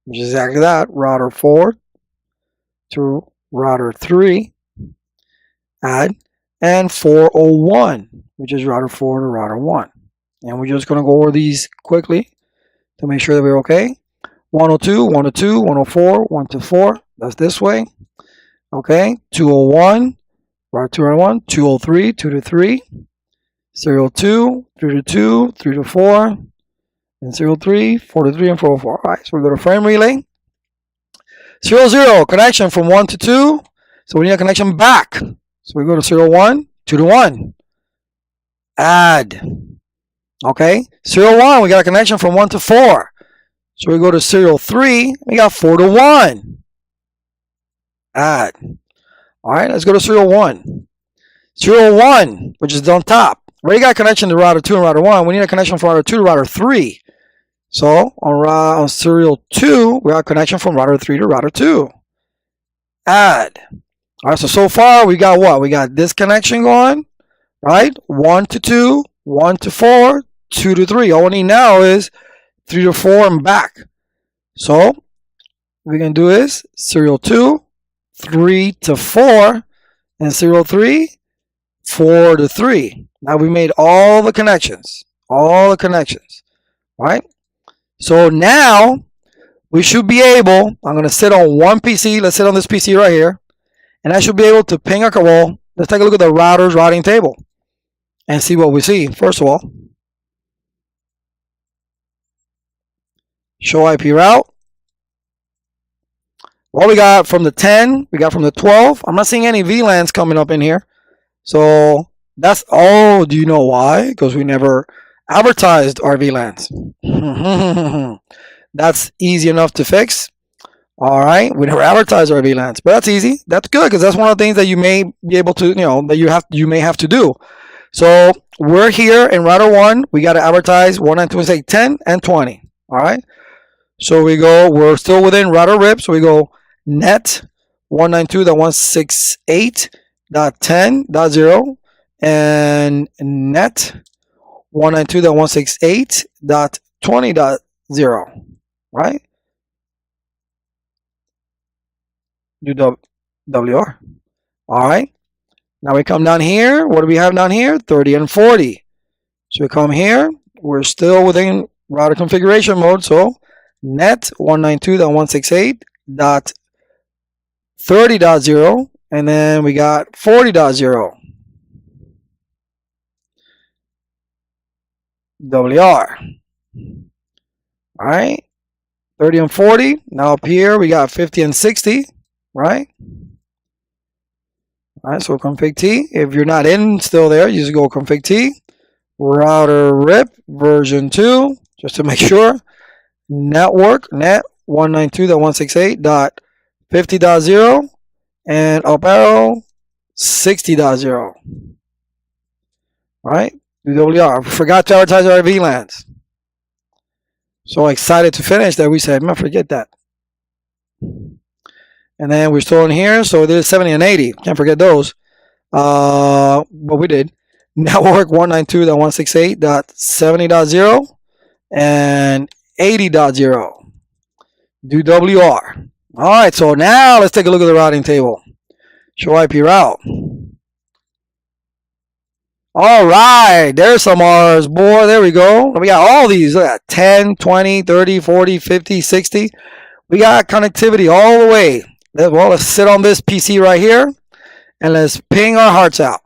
which is exactly that, router 4 to router 3, add, and 401, which is router 4 to router 1. And we're just going to go over these quickly to make sure that we're okay. 102, 102, 104, 124, that's this way. Okay, 201, router 2, router 1, 203, 2 to 3, serial 2, 3 to 2, 3 to 4, and serial 3, 4 to 3, and 4 to 4. All right, so we go to frame relay. Serial 0, connection from 1 to 2, so we need a connection back. So we go to serial 1, 2 to 1, add. Okay, serial 1, we got a connection from 1 to 4. So we go to serial 3, we got 4 to 1. Add. All right, let's go to serial 1. Serial 1, which is on top. We already got a connection to router 2 and router 1. We need a connection from router 2 to router 3. So on serial 2, we got a connection from router 3 to router 2. Add. All right, so far we got what? We got this connection going, right? 1 to 2, 1 to 4, 2 to 3. All we need now is 3 to 4 and back. So what we can do is serial 2, 3 to 4, and serial 3, 4 to 3. Now we made all the connections, right? So now we should be able, I'm going to sit on one PC, let's sit on this PC right here, and I should be able to ping a, well, let's take a look at the router's routing table and see what we see. First of all, show IP route. What we got from the 10, we got from the 12. I'm not seeing any VLANs coming up in here. So that's, oh, do you know why? Because we never advertised our VLANs. That's easy enough to fix. All right, we never advertised our VLANs, but that's easy. That's good because that's one of the things that you may be able to, that you may have to do. So we're here in router 1. We got to advertise 192.168, 10 and 20. All right. So we go, we're still within router RIP. So we go net 192.168.10.0 and net 192.168.20.0, right? Do WR. All right. Now we come down here. What do we have down here? 30 and 40. So we come here. We're still within router configuration mode. So net 192.168.30.0, and then we got 40.0. WR. All right. 30 and 40. Now up here we got 50 and 60, right? All right, so config T. If you're not in still there, you just go config T. Router RIP version 2, just to make sure. Network net 192.168.30.0 50.0, and up arrow 60.0. All right, WR. Forgot to advertise our VLANs. So excited to finish that we said, man, forget that. And then we're still in here, so there's 70 and 80. Can't forget those. But we did. Network 192.168.70.0 and 80.0. Do WR. All right, so now let's take a look at the routing table. Show IP route. All right, there's some R's, boy. There we go. We got all these. Look at 10, 20, 30, 40, 50, 60. We got connectivity all the way. Well, let's sit on this PC right here and let's ping our hearts out.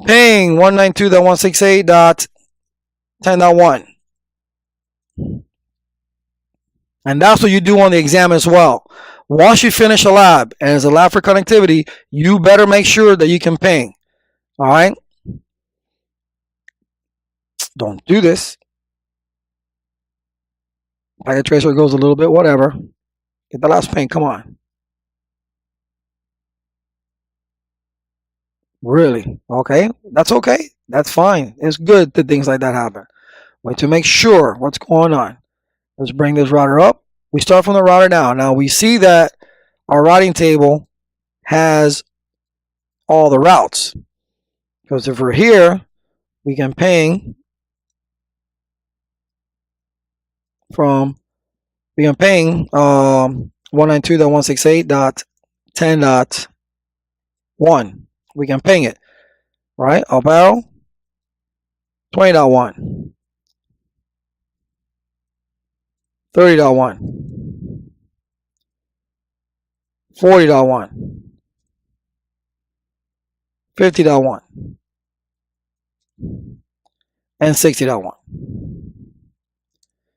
Ping 192.168.10.1. And that's what you do on the exam as well. Once you finish a lab and it's a lab for connectivity, you better make sure that you can ping. All right? Don't do this. Packet tracer goes a little bit, whatever. Get the last ping, come on. Really? Okay. That's okay. That's fine. It's good that things like that happen. But to make sure what's going on, let's bring this router up. We start from the router now. Now we see that our routing table has all the routes. Because if we're here, we can ping from, we can ping 192.168.10.1. We can ping it, right? Up arrow 20.1, 30.1, 40.1, 50.1, and 60.1.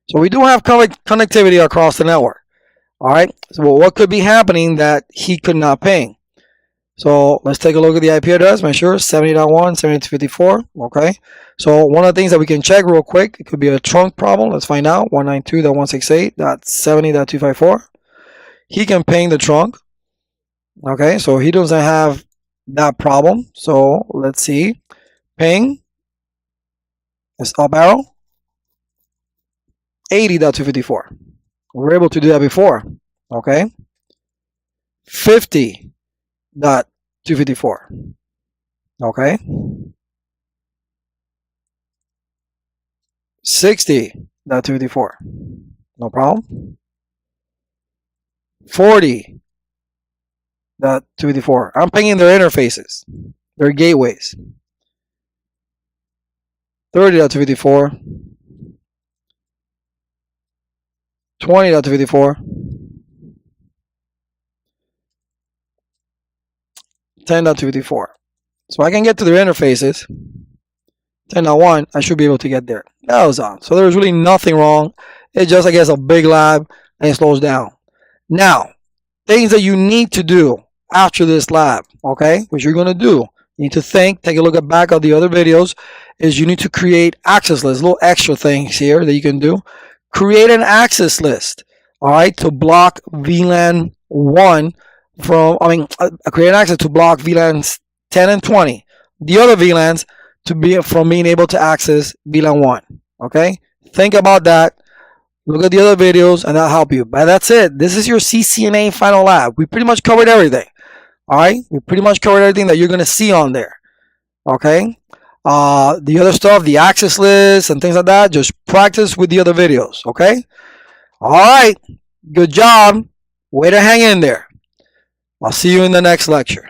So we do have connectivity across the network. All right. So what could be happening that he could not ping? So let's take a look at the IP address. Make sure 70.1, 7254. Okay. So one of the things that we can check real quick, it could be a trunk problem. Let's find out. 192.168.70.254. He can ping the trunk. Okay. So he doesn't have that problem. So let's see. Ping. It's up arrow. 80.254. We were able to do that before. Okay. 50.254. Okay. 60.254. No problem. 40.254. I'm pinging their interfaces, their gateways. 30.254. 20.254. 10.254. So I can get to their interfaces. 10.1, I should be able to get there. That was on. So there's really nothing wrong. It's just, I guess, a big lab and it slows down. Now, things that you need to do after this lab, okay, which you're going to do. You need to think, take a look at back of the other videos, is you need to create access lists, little extra things here that you can do. Create an access list, all right, to block VLAN 1 from, create an access to block VLANs 10 and 20. The other VLANs to be from being able to access VLAN 1. Okay, think about that. Look at the other videos and that'll help you. But that's it. This is your CCNA final lab. We pretty much covered everything. All right, we pretty much covered everything that you're gonna see on there. Okay, the other stuff, the access list and things like that, just practice with the other videos. Okay, all right, good job. Way to hang in there. I'll see you in the next lecture.